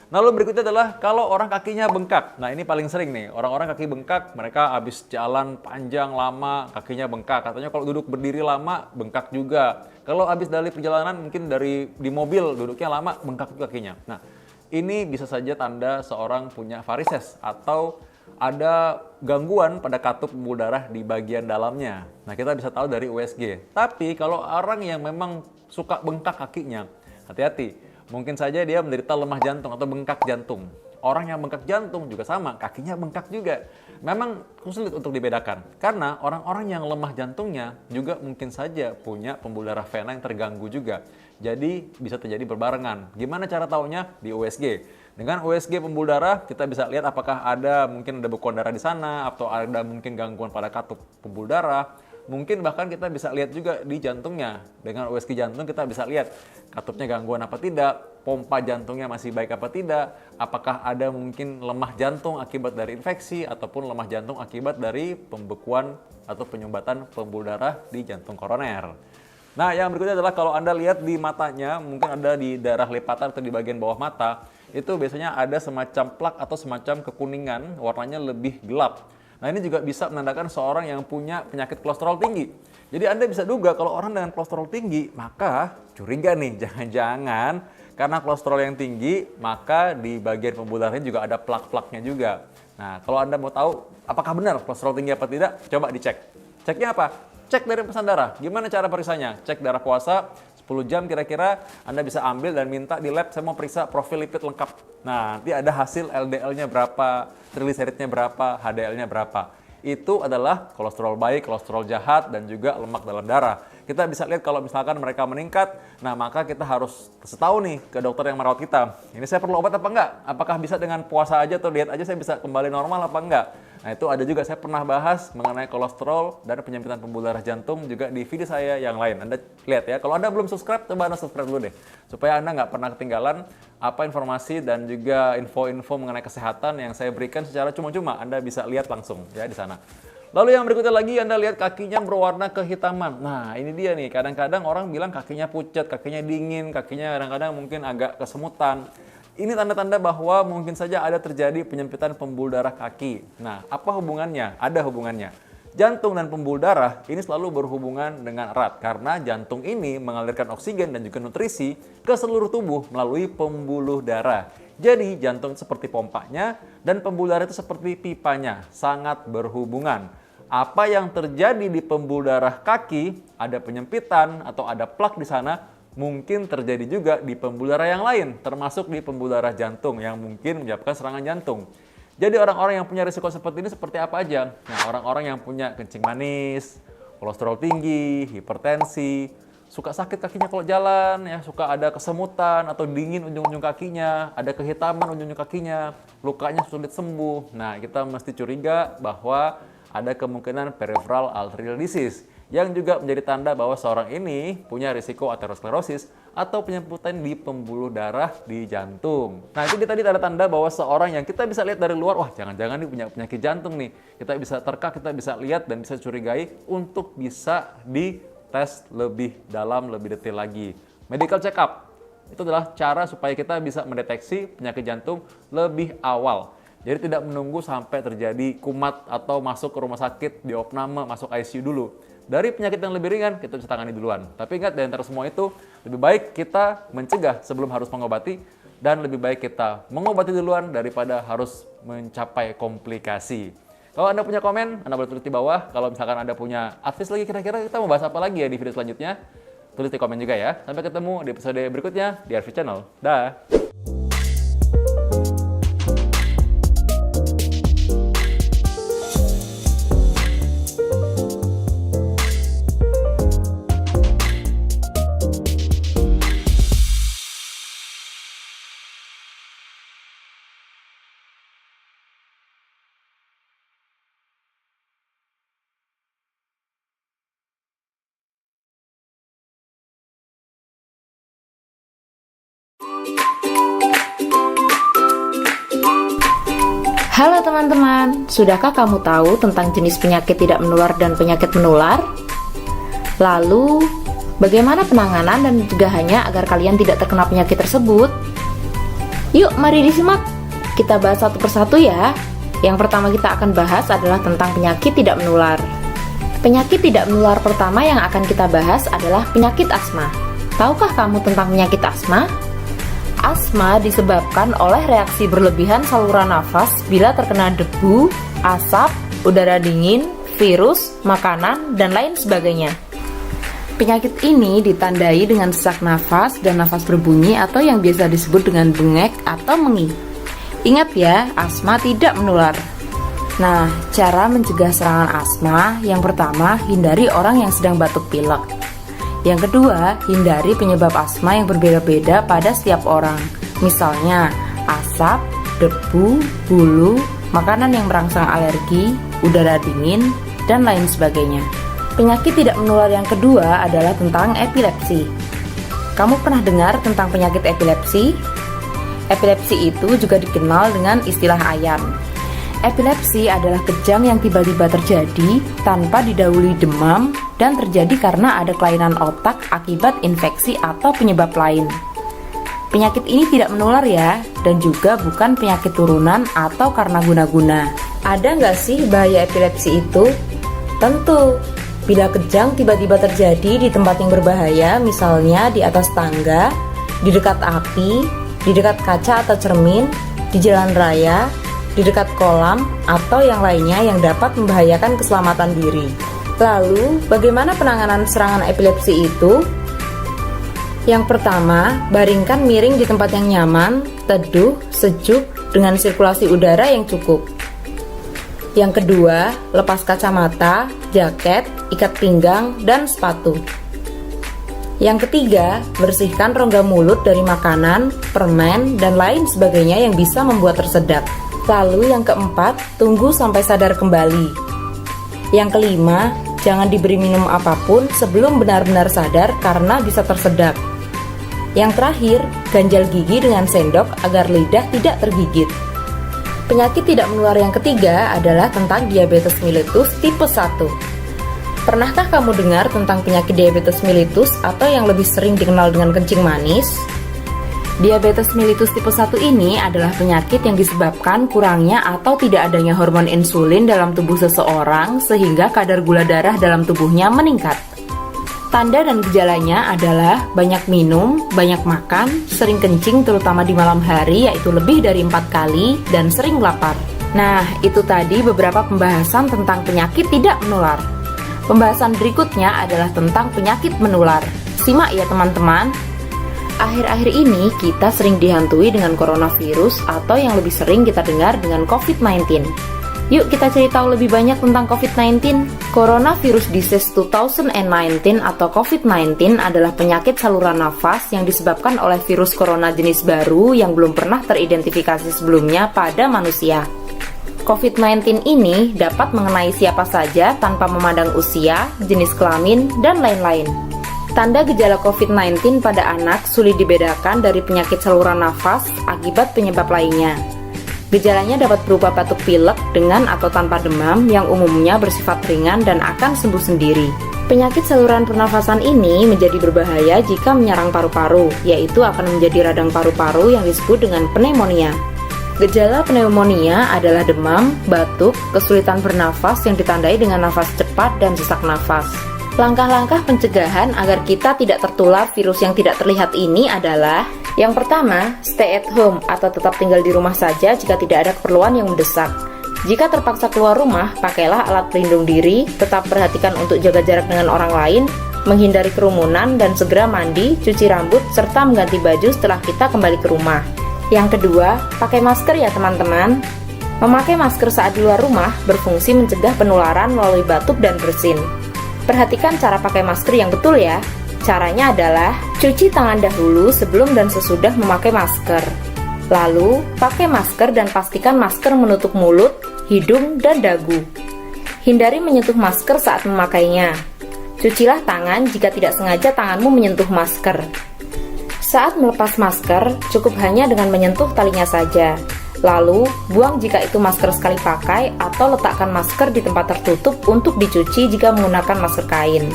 Nah, lalu berikutnya adalah kalau orang kakinya bengkak. Nah, ini paling sering nih. Orang-orang kaki bengkak, mereka habis jalan panjang lama, kakinya bengkak. Katanya kalau duduk berdiri lama, bengkak juga. Kalau habis dari perjalanan, mungkin di mobil, duduknya lama, bengkak juga kakinya. Nah, ini bisa saja tanda seorang punya varises atau ada gangguan pada katup pembuluh darah di bagian dalamnya. Nah, kita bisa tahu dari USG. Tapi kalau orang yang memang suka bengkak kakinya, hati-hati. Mungkin saja dia menderita lemah jantung atau bengkak jantung. Orang yang bengkak jantung juga sama, kakinya bengkak juga. Memang sulit untuk dibedakan. Karena orang-orang yang lemah jantungnya juga mungkin saja punya pembuluh darah vena yang terganggu juga. Jadi bisa terjadi berbarengan. Gimana cara taunya? Di USG. Dengan USG pembuluh darah, kita bisa lihat apakah mungkin ada bekuan darah di sana, atau ada mungkin gangguan pada katup pembuluh darah. Mungkin bahkan kita bisa lihat juga di jantungnya. Dengan USG jantung kita bisa lihat katupnya gangguan apa tidak, pompa jantungnya masih baik apa tidak, apakah ada mungkin lemah jantung akibat dari infeksi, ataupun lemah jantung akibat dari pembekuan atau penyumbatan pembuluh darah di jantung koroner. Nah, yang berikutnya adalah kalau Anda lihat di matanya, mungkin ada di daerah lipatan atau di bagian bawah mata, itu biasanya ada semacam plak atau semacam kekuningan, warnanya lebih gelap. Nah, ini juga bisa menandakan seorang yang punya penyakit kolesterol tinggi. Jadi Anda bisa duga kalau orang dengan kolesterol tinggi, maka curiga nih, jangan-jangan karena kolesterol yang tinggi, maka di bagian pembuluh darahnya juga ada plak-plaknya juga. Nah, kalau Anda mau tahu apakah benar kolesterol tinggi apa tidak, coba dicek. Ceknya apa? Cek dari pesan darah. Gimana cara periksanya? Cek darah puasa, 10 jam kira-kira Anda bisa ambil dan minta di lab, saya mau periksa profil lipid lengkap. Nah, nanti ada hasil LDL-nya berapa, triglyceridnya berapa, HDL-nya berapa. Itu adalah kolesterol baik, kolesterol jahat, dan juga lemak dalam darah. Kita bisa lihat kalau misalkan mereka meningkat, nah maka kita harus kasih tahu nih ke dokter yang merawat kita. Ini saya perlu obat apa enggak? Apakah bisa dengan puasa aja atau diet aja saya bisa kembali normal apa enggak? Nah, itu ada juga, saya pernah bahas mengenai kolesterol dan penyempitan pembuluh darah jantung juga di video saya yang lain. Anda lihat ya, kalau Anda belum subscribe, coba Anda subscribe dulu deh. Supaya Anda nggak pernah ketinggalan apa informasi dan juga info-info mengenai kesehatan yang saya berikan secara cuma-cuma. Anda bisa lihat langsung ya di sana. Lalu yang berikutnya lagi, Anda lihat kakinya berwarna kehitaman. Nah, ini dia nih, kadang-kadang orang bilang kakinya pucat, kakinya dingin, kakinya kadang-kadang mungkin agak kesemutan. Ini tanda-tanda bahwa mungkin saja ada terjadi penyempitan pembuluh darah kaki. Nah, apa hubungannya? Ada hubungannya. Jantung dan pembuluh darah ini selalu berhubungan dengan erat karena jantung ini mengalirkan oksigen dan juga nutrisi ke seluruh tubuh melalui pembuluh darah. Jadi, jantung seperti pompanya dan pembuluh darah itu seperti pipanya, sangat berhubungan. Apa yang terjadi di pembuluh darah kaki, ada penyempitan atau ada plak di sana, mungkin terjadi juga di pembuluh darah yang lain, termasuk di pembuluh darah jantung yang mungkin menyebabkan serangan jantung. Jadi orang-orang yang punya risiko seperti ini seperti apa aja? Nah, orang-orang yang punya kencing manis, kolesterol tinggi, hipertensi, suka sakit kakinya kalau jalan, ya suka ada kesemutan atau dingin ujung-ujung kakinya, ada kehitaman ujung-ujung kakinya, lukanya sulit sembuh. Nah, kita mesti curiga bahwa ada kemungkinan peripheral arterial disease, yang juga menjadi tanda bahwa seorang ini punya risiko aterosklerosis atau penyempitan di pembuluh darah di jantung. Nah, itu tadi tanda-tanda bahwa seorang yang kita bisa lihat dari luar, wah jangan-jangan nih punya penyakit jantung nih. Kita bisa kita bisa lihat dan bisa curigai untuk bisa dites lebih dalam, lebih detail lagi. Medical check up, itu adalah cara supaya kita bisa mendeteksi penyakit jantung lebih awal. Jadi tidak menunggu sampai terjadi kumat atau masuk ke rumah sakit, diopname, masuk ICU dulu. Dari penyakit yang lebih ringan, kita bisa tangani duluan. Tapi ingat, di antara semua itu, lebih baik kita mencegah sebelum harus mengobati, dan lebih baik kita mengobati duluan daripada harus mencapai komplikasi. Kalau Anda punya komen, Anda boleh tulis di bawah. Kalau misalkan Anda punya advice lagi, kira-kira kita mau bahas apa lagi ya di video selanjutnya, tulis di komen juga ya. Sampai ketemu di episode berikutnya di RV Channel. Dah! Halo teman-teman, sudahkah kamu tahu tentang jenis penyakit tidak menular dan penyakit menular? Lalu, bagaimana penanganan dan pencegahannya agar kalian tidak terkena penyakit tersebut? Yuk, mari disimak. Kita bahas satu persatu ya. Yang pertama kita akan bahas adalah tentang penyakit tidak menular. Penyakit tidak menular pertama yang akan kita bahas adalah penyakit asma. Tahukah kamu tentang penyakit asma? Asma disebabkan oleh reaksi berlebihan saluran nafas bila terkena debu, asap, udara dingin, virus, makanan, dan lain sebagainya. Penyakit ini ditandai dengan sesak nafas dan nafas berbunyi atau yang biasa disebut dengan bengek atau mengi. Ingat ya, asma tidak menular. Nah, cara mencegah serangan asma, yang pertama, hindari orang yang sedang batuk pilek. Yang kedua, hindari penyebab asma yang berbeda-beda pada setiap orang. Misalnya, asap, debu, bulu, makanan yang merangsang alergi, udara dingin, dan lain sebagainya. Penyakit tidak menular yang kedua adalah tentang epilepsi. Kamu pernah dengar tentang penyakit epilepsi? Epilepsi itu juga dikenal dengan istilah ayam. Epilepsi adalah kejang yang tiba-tiba terjadi tanpa didahului demam dan terjadi karena ada kelainan otak akibat infeksi atau penyebab lain. Penyakit ini tidak menular ya, dan juga bukan penyakit turunan atau karena guna-guna. Ada nggak sih bahaya epilepsi itu? Tentu, bila kejang tiba-tiba terjadi di tempat yang berbahaya, misalnya di atas tangga, di dekat api, di dekat kaca atau cermin, di jalan raya, di dekat kolam, atau yang lainnya yang dapat membahayakan keselamatan diri. Lalu, bagaimana penanganan serangan epilepsi itu? Yang pertama, baringkan miring di tempat yang nyaman, teduh, sejuk, dengan sirkulasi udara yang cukup. Yang kedua, lepas kacamata, jaket, ikat pinggang, dan sepatu. Yang ketiga, bersihkan rongga mulut dari makanan, permen, dan lain sebagainya yang bisa membuat tersedak. Lalu yang keempat, tunggu sampai sadar kembali. Yang kelima, jangan diberi minum apapun sebelum benar-benar sadar karena bisa tersedak. Yang terakhir, ganjal gigi dengan sendok agar lidah tidak tergigit. Penyakit tidak menular yang ketiga adalah tentang diabetes mellitus tipe 1. Pernahkah kamu dengar tentang penyakit diabetes mellitus atau yang lebih sering dikenal dengan kencing manis? Diabetes mellitus tipe 1 ini adalah penyakit yang disebabkan kurangnya atau tidak adanya hormon insulin dalam tubuh seseorang sehingga kadar gula darah dalam tubuhnya meningkat. Tanda dan gejalanya adalah banyak minum, banyak makan, sering kencing terutama di malam hari yaitu lebih dari 4 kali, dan sering lapar. Nah, itu tadi beberapa pembahasan tentang penyakit tidak menular. Pembahasan berikutnya adalah tentang penyakit menular. Simak ya teman-teman. Akhir-akhir ini kita sering dihantui dengan coronavirus atau yang lebih sering kita dengar dengan COVID-19. Yuk kita cari tahu lebih banyak tentang COVID-19. Coronavirus Disease 2019 atau COVID-19 adalah penyakit saluran nafas yang disebabkan oleh virus corona jenis baru yang belum pernah teridentifikasi sebelumnya pada manusia. COVID-19 ini dapat mengenai siapa saja tanpa memandang usia, jenis kelamin, dan lain-lain. Tanda gejala COVID-19 pada anak sulit dibedakan dari penyakit saluran nafas akibat penyebab lainnya. Gejalanya dapat berupa batuk pilek dengan atau tanpa demam yang umumnya bersifat ringan dan akan sembuh sendiri. Penyakit saluran pernafasan ini menjadi berbahaya jika menyerang paru-paru, yaitu akan menjadi radang paru-paru yang disebut dengan pneumonia. Gejala pneumonia adalah demam, batuk, kesulitan bernafas yang ditandai dengan nafas cepat dan sesak nafas. Langkah-langkah pencegahan agar kita tidak tertular virus yang tidak terlihat ini adalah: yang pertama, stay at home atau tetap tinggal di rumah saja jika tidak ada keperluan yang mendesak. Jika terpaksa keluar rumah, pakailah alat pelindung diri, tetap perhatikan untuk jaga jarak dengan orang lain, menghindari kerumunan, dan segera mandi, cuci rambut, serta mengganti baju setelah kita kembali ke rumah. Yang kedua, pakai masker ya teman-teman. Memakai masker saat di luar rumah berfungsi mencegah penularan melalui batuk dan bersin. Perhatikan cara pakai masker yang betul ya. Caranya adalah cuci tangan dahulu sebelum dan sesudah memakai masker. Lalu, pakai masker dan pastikan masker menutup mulut, hidung, dan dagu. Hindari menyentuh masker saat memakainya. Cucilah tangan jika tidak sengaja tanganmu menyentuh masker. Saat melepas masker, cukup hanya dengan menyentuh talinya saja. Lalu, buang jika itu masker sekali pakai atau letakkan masker di tempat tertutup untuk dicuci jika menggunakan masker kain.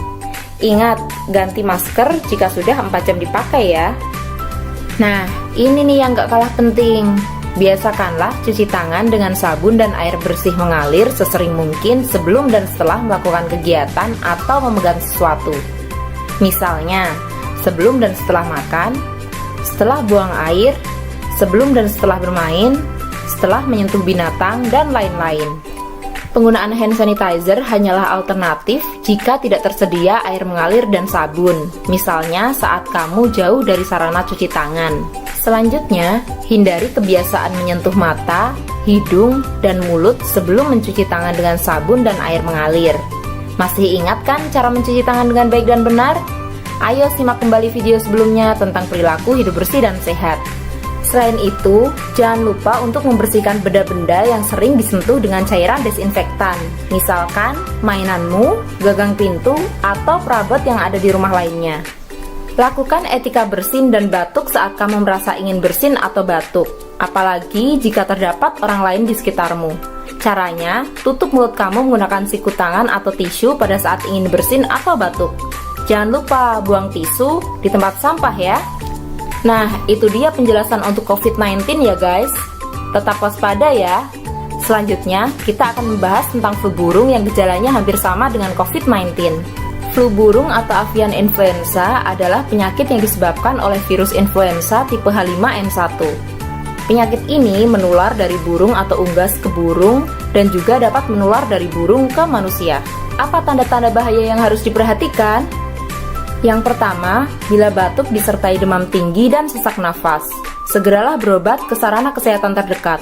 Ingat, ganti masker jika sudah 4 jam dipakai ya. Nah, ini nih yang gak kalah penting. Biasakanlah cuci tangan dengan sabun dan air bersih mengalir sesering mungkin sebelum dan setelah melakukan kegiatan atau memegang sesuatu. Misalnya, sebelum dan setelah makan, setelah buang air, sebelum dan setelah bermain, setelah menyentuh binatang, dan lain-lain. Penggunaan hand sanitizer hanyalah alternatif jika tidak tersedia air mengalir dan sabun, misalnya saat kamu jauh dari sarana cuci tangan. Selanjutnya, hindari kebiasaan menyentuh mata, hidung, dan mulut sebelum mencuci tangan dengan sabun dan air mengalir. Masih ingat kan cara mencuci tangan dengan baik dan benar? Ayo simak kembali video sebelumnya tentang perilaku hidup bersih dan sehat. Selain itu, jangan lupa untuk membersihkan benda-benda yang sering disentuh dengan cairan desinfektan. Misalkan, mainanmu, gagang pintu, atau perabot yang ada di rumah lainnya. Lakukan etika bersin dan batuk saat kamu merasa ingin bersin atau batuk, apalagi jika terdapat orang lain di sekitarmu. Caranya, tutup mulut kamu menggunakan siku tangan atau tisu pada saat ingin bersin atau batuk. Jangan lupa buang tisu di tempat sampah ya. Nah, itu dia penjelasan untuk COVID-19 ya guys. Tetap waspada ya. Selanjutnya, kita akan membahas tentang flu burung yang gejalanya hampir sama dengan COVID-19. Flu burung atau avian influenza adalah penyakit yang disebabkan oleh virus influenza tipe H5N1. Penyakit ini menular dari burung atau unggas ke burung dan juga dapat menular dari burung ke manusia. Apa tanda-tanda bahaya yang harus diperhatikan? Yang pertama, bila batuk disertai demam tinggi dan sesak nafas, segeralah berobat ke sarana kesehatan terdekat.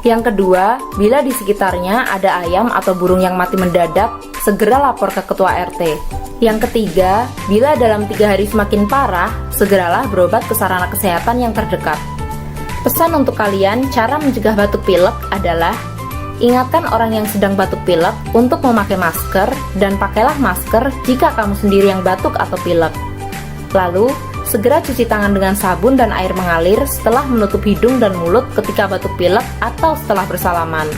Yang kedua, bila di sekitarnya ada ayam atau burung yang mati mendadak, segera lapor ke ketua RT. Yang ketiga, bila dalam 3 hari semakin parah, segeralah berobat ke sarana kesehatan yang terdekat. Pesan untuk kalian, cara mencegah batuk pilek adalah ingatkan orang yang sedang batuk pilek untuk memakai masker dan pakailah masker jika kamu sendiri yang batuk atau pilek. Lalu, segera cuci tangan dengan sabun dan air mengalir setelah menutup hidung dan mulut ketika batuk pilek atau setelah bersalaman.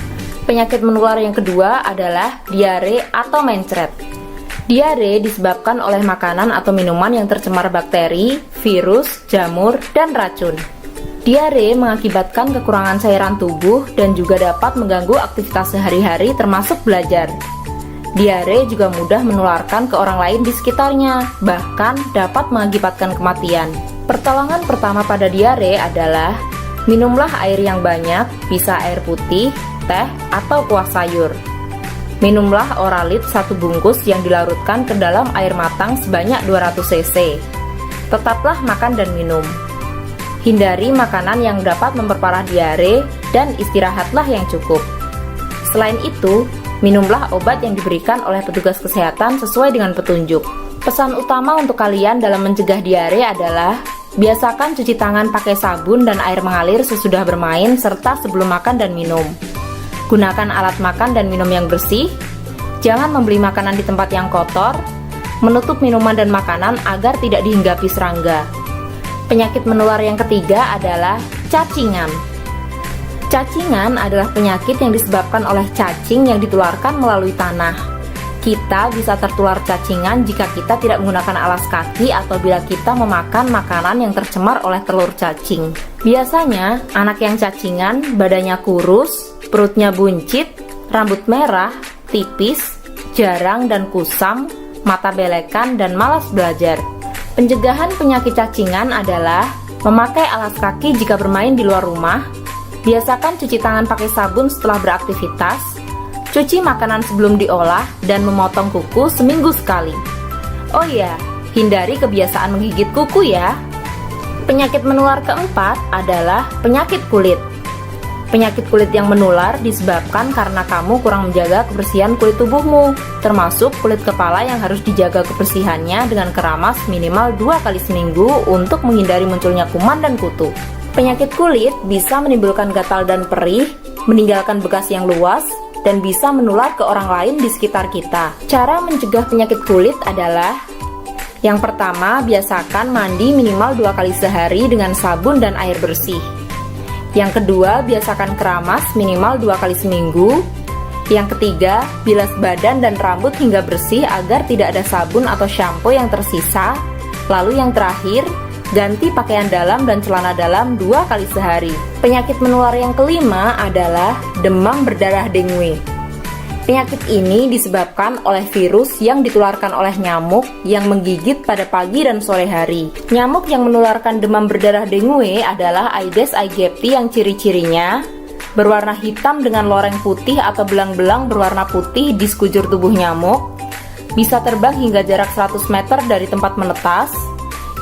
Penyakit menular yang kedua adalah diare atau mencret. Diare disebabkan oleh makanan atau minuman yang tercemar bakteri, virus, jamur, dan racun. Diare mengakibatkan kekurangan cairan tubuh dan juga dapat mengganggu aktivitas sehari-hari termasuk belajar. Diare juga mudah menularkan ke orang lain di sekitarnya, bahkan dapat mengakibatkan kematian. Pertolongan pertama pada diare adalah minumlah air yang banyak, bisa air putih, teh, atau kuah sayur. Minumlah Oralit 1 bungkus yang dilarutkan ke dalam air matang sebanyak 200 cc. Tetaplah makan dan minum. Hindari makanan yang dapat memperparah diare dan istirahatlah yang cukup. Selain itu, minumlah obat yang diberikan oleh petugas kesehatan sesuai dengan petunjuk. Pesan utama untuk kalian dalam mencegah diare adalah biasakan cuci tangan pakai sabun dan air mengalir sesudah bermain serta sebelum makan dan minum. Gunakan alat makan dan minum yang bersih. Jangan membeli makanan di tempat yang kotor. Menutup minuman dan makanan agar tidak dihinggapi serangga. Penyakit menular yang ketiga adalah cacingan. Cacingan adalah penyakit yang disebabkan oleh cacing yang ditularkan melalui tanah. Kita bisa tertular cacingan jika kita tidak menggunakan alas kaki atau bila kita memakan makanan yang tercemar oleh telur cacing. Biasanya, anak yang cacingan badannya kurus, perutnya buncit, rambut merah, tipis, jarang dan kusam, mata belekan, dan malas belajar. Pencegahan penyakit cacingan adalah memakai alas kaki jika bermain di luar rumah, biasakan cuci tangan pakai sabun setelah beraktivitas, cuci makanan sebelum diolah, dan memotong kuku seminggu sekali. Oh iya, hindari kebiasaan menggigit kuku ya. Penyakit menular keempat adalah penyakit kulit. Penyakit kulit yang menular disebabkan karena kamu kurang menjaga kebersihan kulit tubuhmu, termasuk kulit kepala yang harus dijaga kebersihannya dengan keramas minimal 2 kali seminggu untuk menghindari munculnya kuman dan kutu. Penyakit kulit bisa menimbulkan gatal dan perih, meninggalkan bekas yang luas, dan bisa menular ke orang lain di sekitar kita. Cara mencegah penyakit kulit adalah yang pertama, biasakan mandi minimal 2 kali sehari dengan sabun dan air bersih. Yang kedua, biasakan keramas minimal 2 kali seminggu. Yang ketiga, bilas badan dan rambut hingga bersih agar tidak ada sabun atau shampoo yang tersisa. Lalu yang terakhir, ganti pakaian dalam dan celana dalam 2 kali sehari. Penyakit menular yang kelima adalah demam berdarah dengue. Penyakit ini disebabkan oleh virus yang ditularkan oleh nyamuk yang menggigit pada pagi dan sore hari. Nyamuk yang menularkan demam berdarah dengue adalah Aedes aegypti yang ciri-cirinya berwarna hitam dengan loreng putih atau belang-belang berwarna putih di sekujur tubuh nyamuk, bisa terbang hingga jarak 100 meter dari tempat menetas.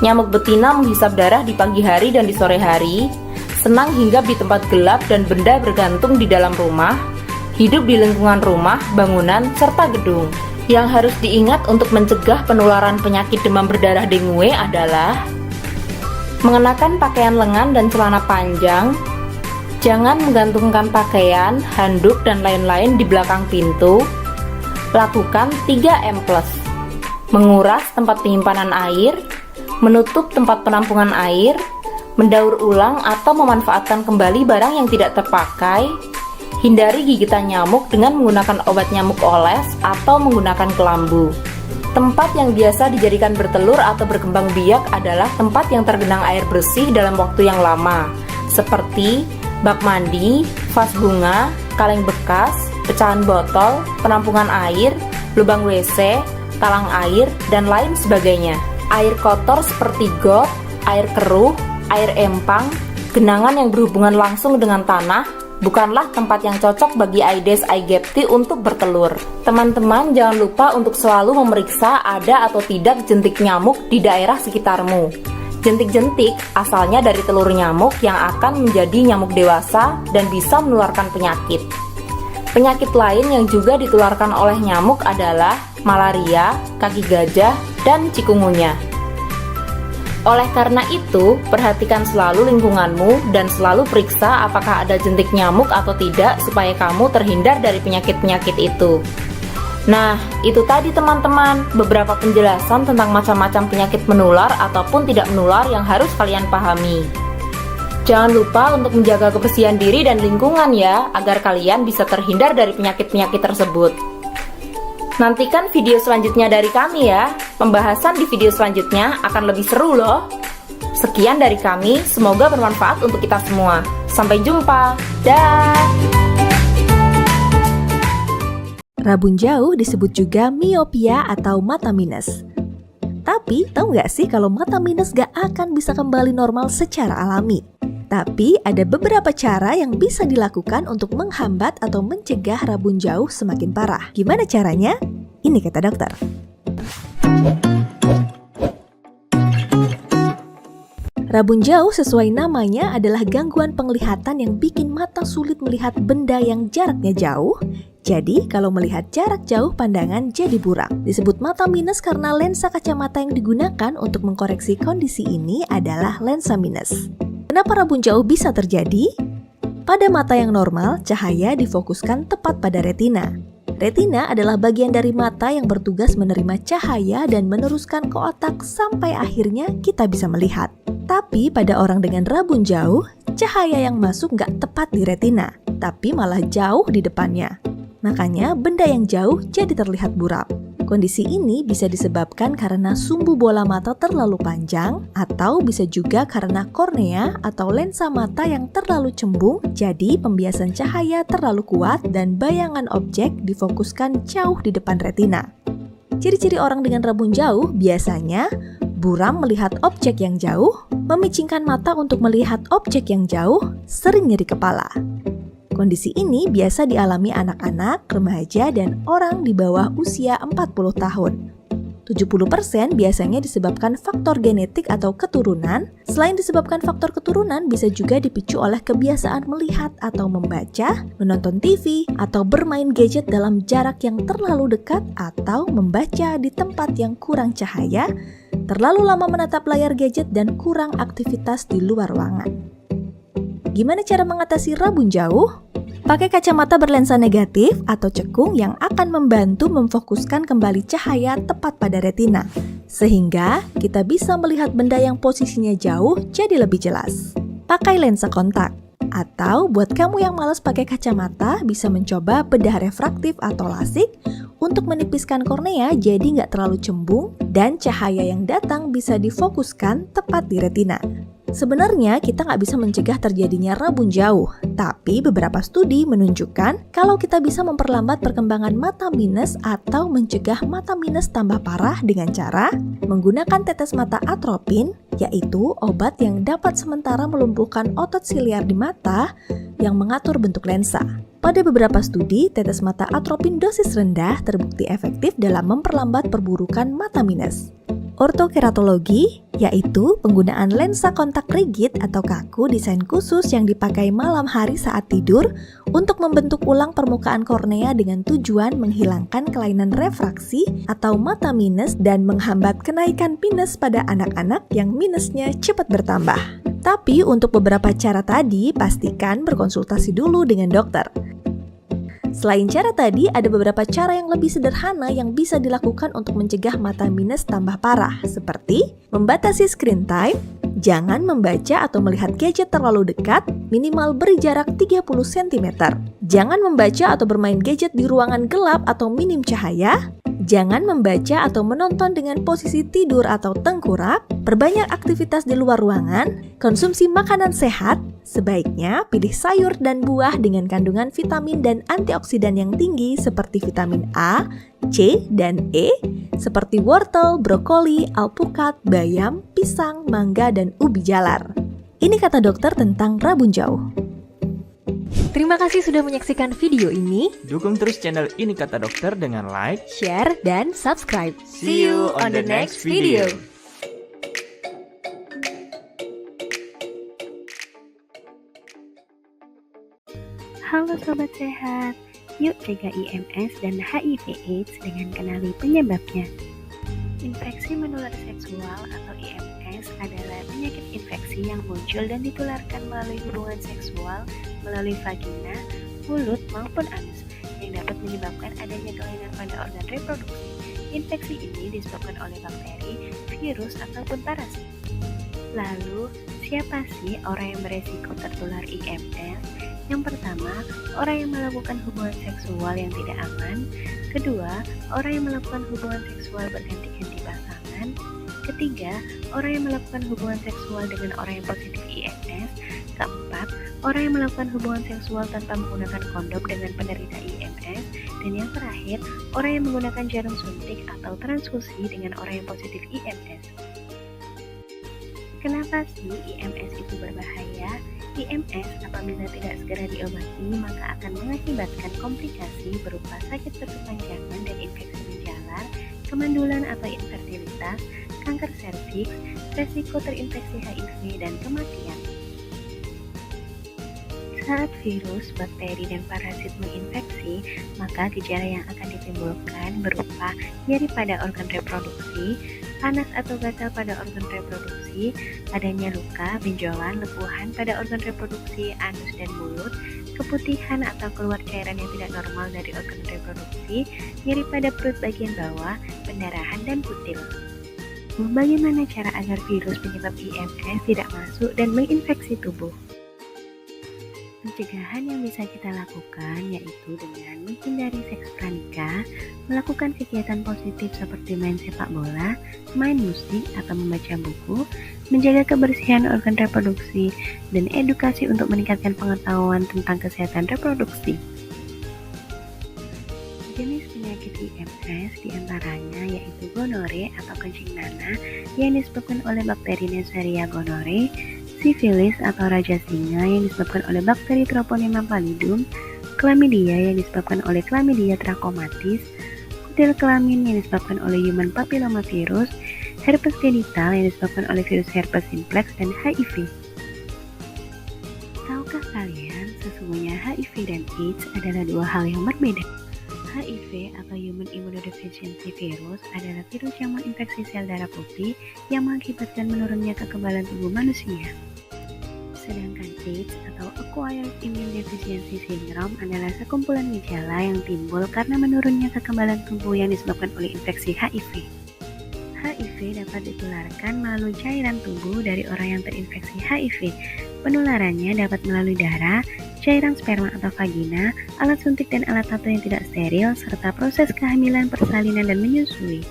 Nyamuk betina menghisap darah di pagi hari dan di sore hari, senang hinggap di tempat gelap dan benda bergantung di dalam rumah, hidup di lingkungan rumah, bangunan, serta gedung. Yang harus diingat untuk mencegah penularan penyakit demam berdarah dengue adalah mengenakan pakaian lengan dan celana panjang, jangan menggantungkan pakaian, handuk, dan lain-lain di belakang pintu, lakukan 3M+, menguras tempat penyimpanan air, menutup tempat penampungan air, mendaur ulang atau memanfaatkan kembali barang yang tidak terpakai, hindari gigitan nyamuk dengan menggunakan obat nyamuk oles atau menggunakan kelambu. Tempat yang biasa dijadikan bertelur atau berkembang biak adalah tempat yang tergenang air bersih dalam waktu yang lama, seperti bak mandi, vas bunga, kaleng bekas, pecahan botol, penampungan air, lubang WC, talang air, dan lain sebagainya. Air kotor seperti got, air keruh, air empang, genangan yang berhubungan langsung dengan tanah bukanlah tempat yang cocok bagi Aedes aegypti untuk bertelur. Teman-teman jangan lupa untuk selalu memeriksa ada atau tidak jentik nyamuk di daerah sekitarmu. Jentik-jentik asalnya dari telur nyamuk yang akan menjadi nyamuk dewasa dan bisa menularkan penyakit. Penyakit lain yang juga ditularkan oleh nyamuk adalah malaria, kaki gajah, dan cikungunya. Oleh karena itu, perhatikan selalu lingkunganmu dan selalu periksa apakah ada jentik nyamuk atau tidak supaya kamu terhindar dari penyakit-penyakit itu. Nah, itu tadi teman-teman, beberapa penjelasan tentang macam-macam penyakit menular ataupun tidak menular yang harus kalian pahami. Jangan lupa untuk menjaga kebersihan diri dan lingkungan ya, agar kalian bisa terhindar dari penyakit-penyakit tersebut. Nantikan video selanjutnya dari kami ya. Pembahasan di video selanjutnya akan lebih seru loh. Sekian dari kami, semoga bermanfaat untuk kita semua. Sampai jumpa. Dah. Rabun jauh disebut juga miopia atau mata minus. Tapi tahu nggak sih kalau mata minus gak akan bisa kembali normal secara alami? Tapi ada beberapa cara yang bisa dilakukan untuk menghambat atau mencegah rabun jauh semakin parah. Gimana caranya? Ini kata dokter. Rabun jauh sesuai namanya adalah gangguan penglihatan yang bikin mata sulit melihat benda yang jaraknya jauh. Jadi kalau melihat jarak jauh pandangan jadi buram. Disebut mata minus karena lensa kacamata yang digunakan untuk mengkoreksi kondisi ini adalah lensa minus. Kenapa rabun jauh bisa terjadi? Pada mata yang normal, cahaya difokuskan tepat pada retina. Retina adalah bagian dari mata yang bertugas menerima cahaya dan meneruskan ke otak sampai akhirnya kita bisa melihat. Tapi pada orang dengan rabun jauh, cahaya yang masuk nggak tepat di retina, tapi malah jauh di depannya. Makanya benda yang jauh jadi terlihat buram. Kondisi ini bisa disebabkan karena sumbu bola mata terlalu panjang atau bisa juga karena kornea atau lensa mata yang terlalu cembung, jadi pembiasan cahaya terlalu kuat dan bayangan objek difokuskan jauh di depan retina. Ciri-ciri orang dengan rabun jauh biasanya buram melihat objek yang jauh, memicingkan mata untuk melihat objek yang jauh, sering nyeri kepala. Kondisi ini biasa dialami anak-anak, remaja, dan orang di bawah usia 40 tahun. 70% biasanya disebabkan faktor genetik atau keturunan. Selain disebabkan faktor keturunan, bisa juga dipicu oleh kebiasaan melihat atau membaca, menonton TV, atau bermain gadget dalam jarak yang terlalu dekat, atau membaca di tempat yang kurang cahaya, terlalu lama menatap layar gadget, dan kurang aktivitas di luar ruangan. Gimana cara mengatasi rabun jauh? Pakai kacamata berlensa negatif atau cekung yang akan membantu memfokuskan kembali cahaya tepat pada retina, sehingga kita bisa melihat benda yang posisinya jauh jadi lebih jelas. Pakai lensa kontak, atau buat kamu yang malas pakai kacamata bisa mencoba bedah refraktif atau lasik untuk menipiskan kornea jadi nggak terlalu cembung dan cahaya yang datang bisa difokuskan tepat di retina. Sebenarnya kita nggak bisa mencegah terjadinya rabun jauh, tapi beberapa studi menunjukkan kalau kita bisa memperlambat perkembangan mata minus atau mencegah mata minus tambah parah dengan cara menggunakan tetes mata atropin, yaitu obat yang dapat sementara melumpuhkan otot siliar di mata yang mengatur bentuk lensa. Pada beberapa studi, tetes mata atropin dosis rendah terbukti efektif dalam memperlambat perburukan mata minus. Ortokeratologi, yaitu penggunaan lensa kontak rigid atau kaku desain khusus yang dipakai malam hari saat tidur untuk membentuk ulang permukaan kornea dengan tujuan menghilangkan kelainan refraksi atau mata minus dan menghambat kenaikan minus pada anak-anak yang minusnya cepat bertambah. Tapi untuk beberapa cara tadi, pastikan berkonsultasi dulu dengan dokter. Selain cara tadi, ada beberapa cara yang lebih sederhana yang bisa dilakukan untuk mencegah mata minus tambah parah, seperti membatasi screen time, jangan membaca atau melihat gadget terlalu dekat, minimal beri jarak 30 cm. Jangan membaca atau bermain gadget di ruangan gelap atau minim cahaya. Jangan membaca atau menonton dengan posisi tidur atau tengkurap, perbanyak aktivitas di luar ruangan, konsumsi makanan sehat, sebaiknya pilih sayur dan buah dengan kandungan vitamin dan antioksidan yang tinggi seperti vitamin A, C, dan E, seperti wortel, brokoli, alpukat, bayam, pisang, mangga, dan ubi jalar. Ini kata dokter tentang rabun jauh. Terima kasih sudah menyaksikan video ini. Dukung terus channel Ini Kata Dokter dengan like, share, dan subscribe. See you on the next video. Halo Sobat Sehat, yuk cegah IMS dan HIV/AIDS dengan kenali penyebabnya. Infeksi menular seksual atau IMS adalah penyakit infeksi yang muncul dan ditularkan melalui hubungan seksual melalui vagina, mulut, maupun anus yang dapat menyebabkan adanya kelainan pada organ reproduksi. Infeksi ini disebabkan oleh bakteri, virus, ataupun parasit. Lalu, siapa sih orang yang beresiko tertular IMS? Yang pertama, orang yang melakukan hubungan seksual yang tidak aman. Kedua, orang yang melakukan hubungan seksual berganti-ganti pasangan. Ketiga, orang yang melakukan hubungan seksual dengan orang yang positif IMS. Keempat, orang yang melakukan hubungan seksual tanpa menggunakan kondom dengan penderita IMS. Dan yang terakhir, orang yang menggunakan jarum suntik atau transfusi dengan orang yang positif IMS. Kenapa sih IMS itu berbahaya? IMS apabila tidak segera diobati maka akan mengakibatkan komplikasi berupa sakit berkepanjangan dan infeksi menjalar, kemandulan atau infertilitas, kanker serviks, resiko terinfeksi HIV, dan kematian. Saat virus, bakteri, dan parasit menginfeksi, maka gejala yang akan ditimbulkan berupa nyeri pada organ reproduksi, panas atau gatal pada organ reproduksi, adanya luka, benjolan, lepuhan pada organ reproduksi, anus dan mulut, keputihan atau keluar cairan yang tidak normal dari organ reproduksi, nyeri pada perut bagian bawah, pendarahan, dan kutil. Bagaimana cara agar virus penyebab IMS tidak masuk dan menginfeksi tubuh? Pencegahan yang bisa kita lakukan yaitu dengan menghindari seks pranikah, melakukan kegiatan positif seperti main sepak bola, main musik atau membaca buku, menjaga kebersihan organ reproduksi, dan edukasi untuk meningkatkan pengetahuan tentang kesehatan reproduksi. Jenis penyakit IMS diantaranya yaitu gonore atau kencing nanah yang disebabkan oleh bakteri Neisseria gonorrhoeae, sifilis atau raja singa yang disebabkan oleh bakteri Treponema pallidum, chlamydia yang disebabkan oleh Chlamydia trachomatis, kutil kelamin yang disebabkan oleh human papillomavirus, herpes genital yang disebabkan oleh virus herpes simplex, dan HIV. Tahukah kalian sesungguhnya HIV dan AIDS adalah dua hal yang berbeda? HIV atau Human Immunodeficiency Virus adalah virus yang menginfeksi sel darah putih yang mengakibatkan menurunnya kekebalan tubuh manusia. Sedangkan AIDS atau Acquired Immune Deficiency Syndrome adalah sekumpulan gejala yang timbul karena menurunnya kekebalan tubuh yang disebabkan oleh infeksi HIV. HIV dapat ditularkan melalui cairan tubuh dari orang yang terinfeksi HIV. Penularannya dapat melalui darah, cairan sperma atau vagina, alat suntik dan alat tato yang tidak steril, serta proses kehamilan, persalinan, dan menyusui.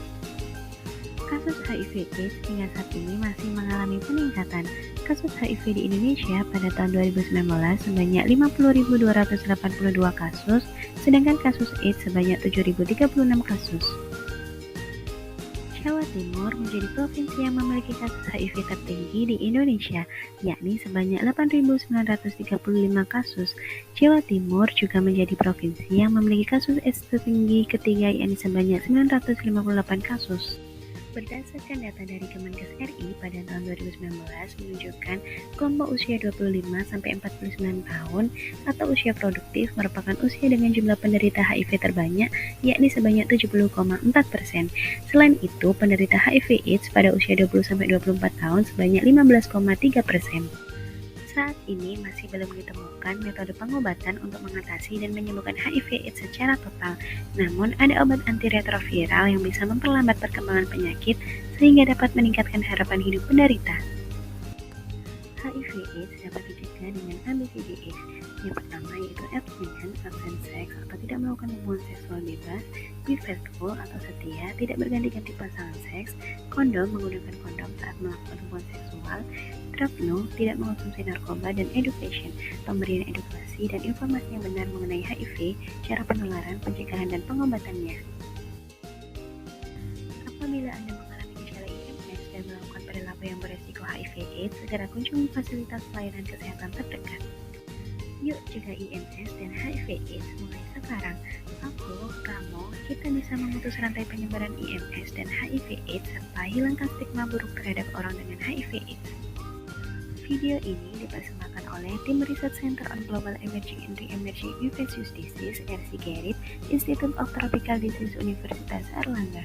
Kasus HIV/AIDS hingga saat ini masih mengalami peningkatan Kasus HIV di Indonesia pada tahun 2019 sebanyak 50.282 kasus, sedangkan kasus AIDS sebanyak 7.036 kasus. Jawa Timur menjadi provinsi yang memiliki kasus HIV tertinggi di Indonesia, yakni sebanyak 8.935 kasus. Jawa Timur juga menjadi provinsi yang memiliki kasus AIDS tertinggi ketiga, yakni sebanyak 958 kasus. Berdasarkan data dari Kemenkes RI pada tahun 2019 menunjukkan kelompok usia 25-49 tahun atau usia produktif merupakan usia dengan jumlah penderita HIV terbanyak, yakni sebanyak 70,4%. Selain itu, penderita HIV AIDS pada usia 20-24 tahun sebanyak 15,3%. Saat ini masih belum ditemukan metode pengobatan untuk mengatasi dan menyembuhkan HIV AIDS secara total. Namun, ada obat antiretroviral yang bisa memperlambat perkembangan penyakit sehingga dapat meningkatkan harapan hidup penderita. HIV AIDS dapat dicegah dengan ABCDE. Yang pertama yaitu abstinence, absent sex atau tidak melakukan hubungan seksual bebas, be faithful atau setia, tidak berganti-ganti pasangan seks, kondom, menggunakan kondom saat melakukan hubungan seksual, drug no, tidak mengonsumsi narkoba, dan education, pemberian edukasi dan informasi yang benar mengenai HIV, cara penularan, pencegahan, dan pengobatannya. Apabila Anda mengalami gejala IMS dan melakukan perilaku yang beresiko HIV/AIDS, segera kunjungi fasilitas pelayanan kesehatan terdekat. Yuk cegah IMS dan HIV/AIDS mulai sekarang. Aku, kamu, kita bisa memutus rantai penyebaran IMS dan HIV/AIDS serta hilangkan stigma buruk terhadap orang dengan HIV/AIDS. Video ini dipersembahkan oleh Tim Research Center on Global Emerging and Re-Emerging Infectious Disease (RC-GERID), Institute of Tropical Disease Universitas Airlangga.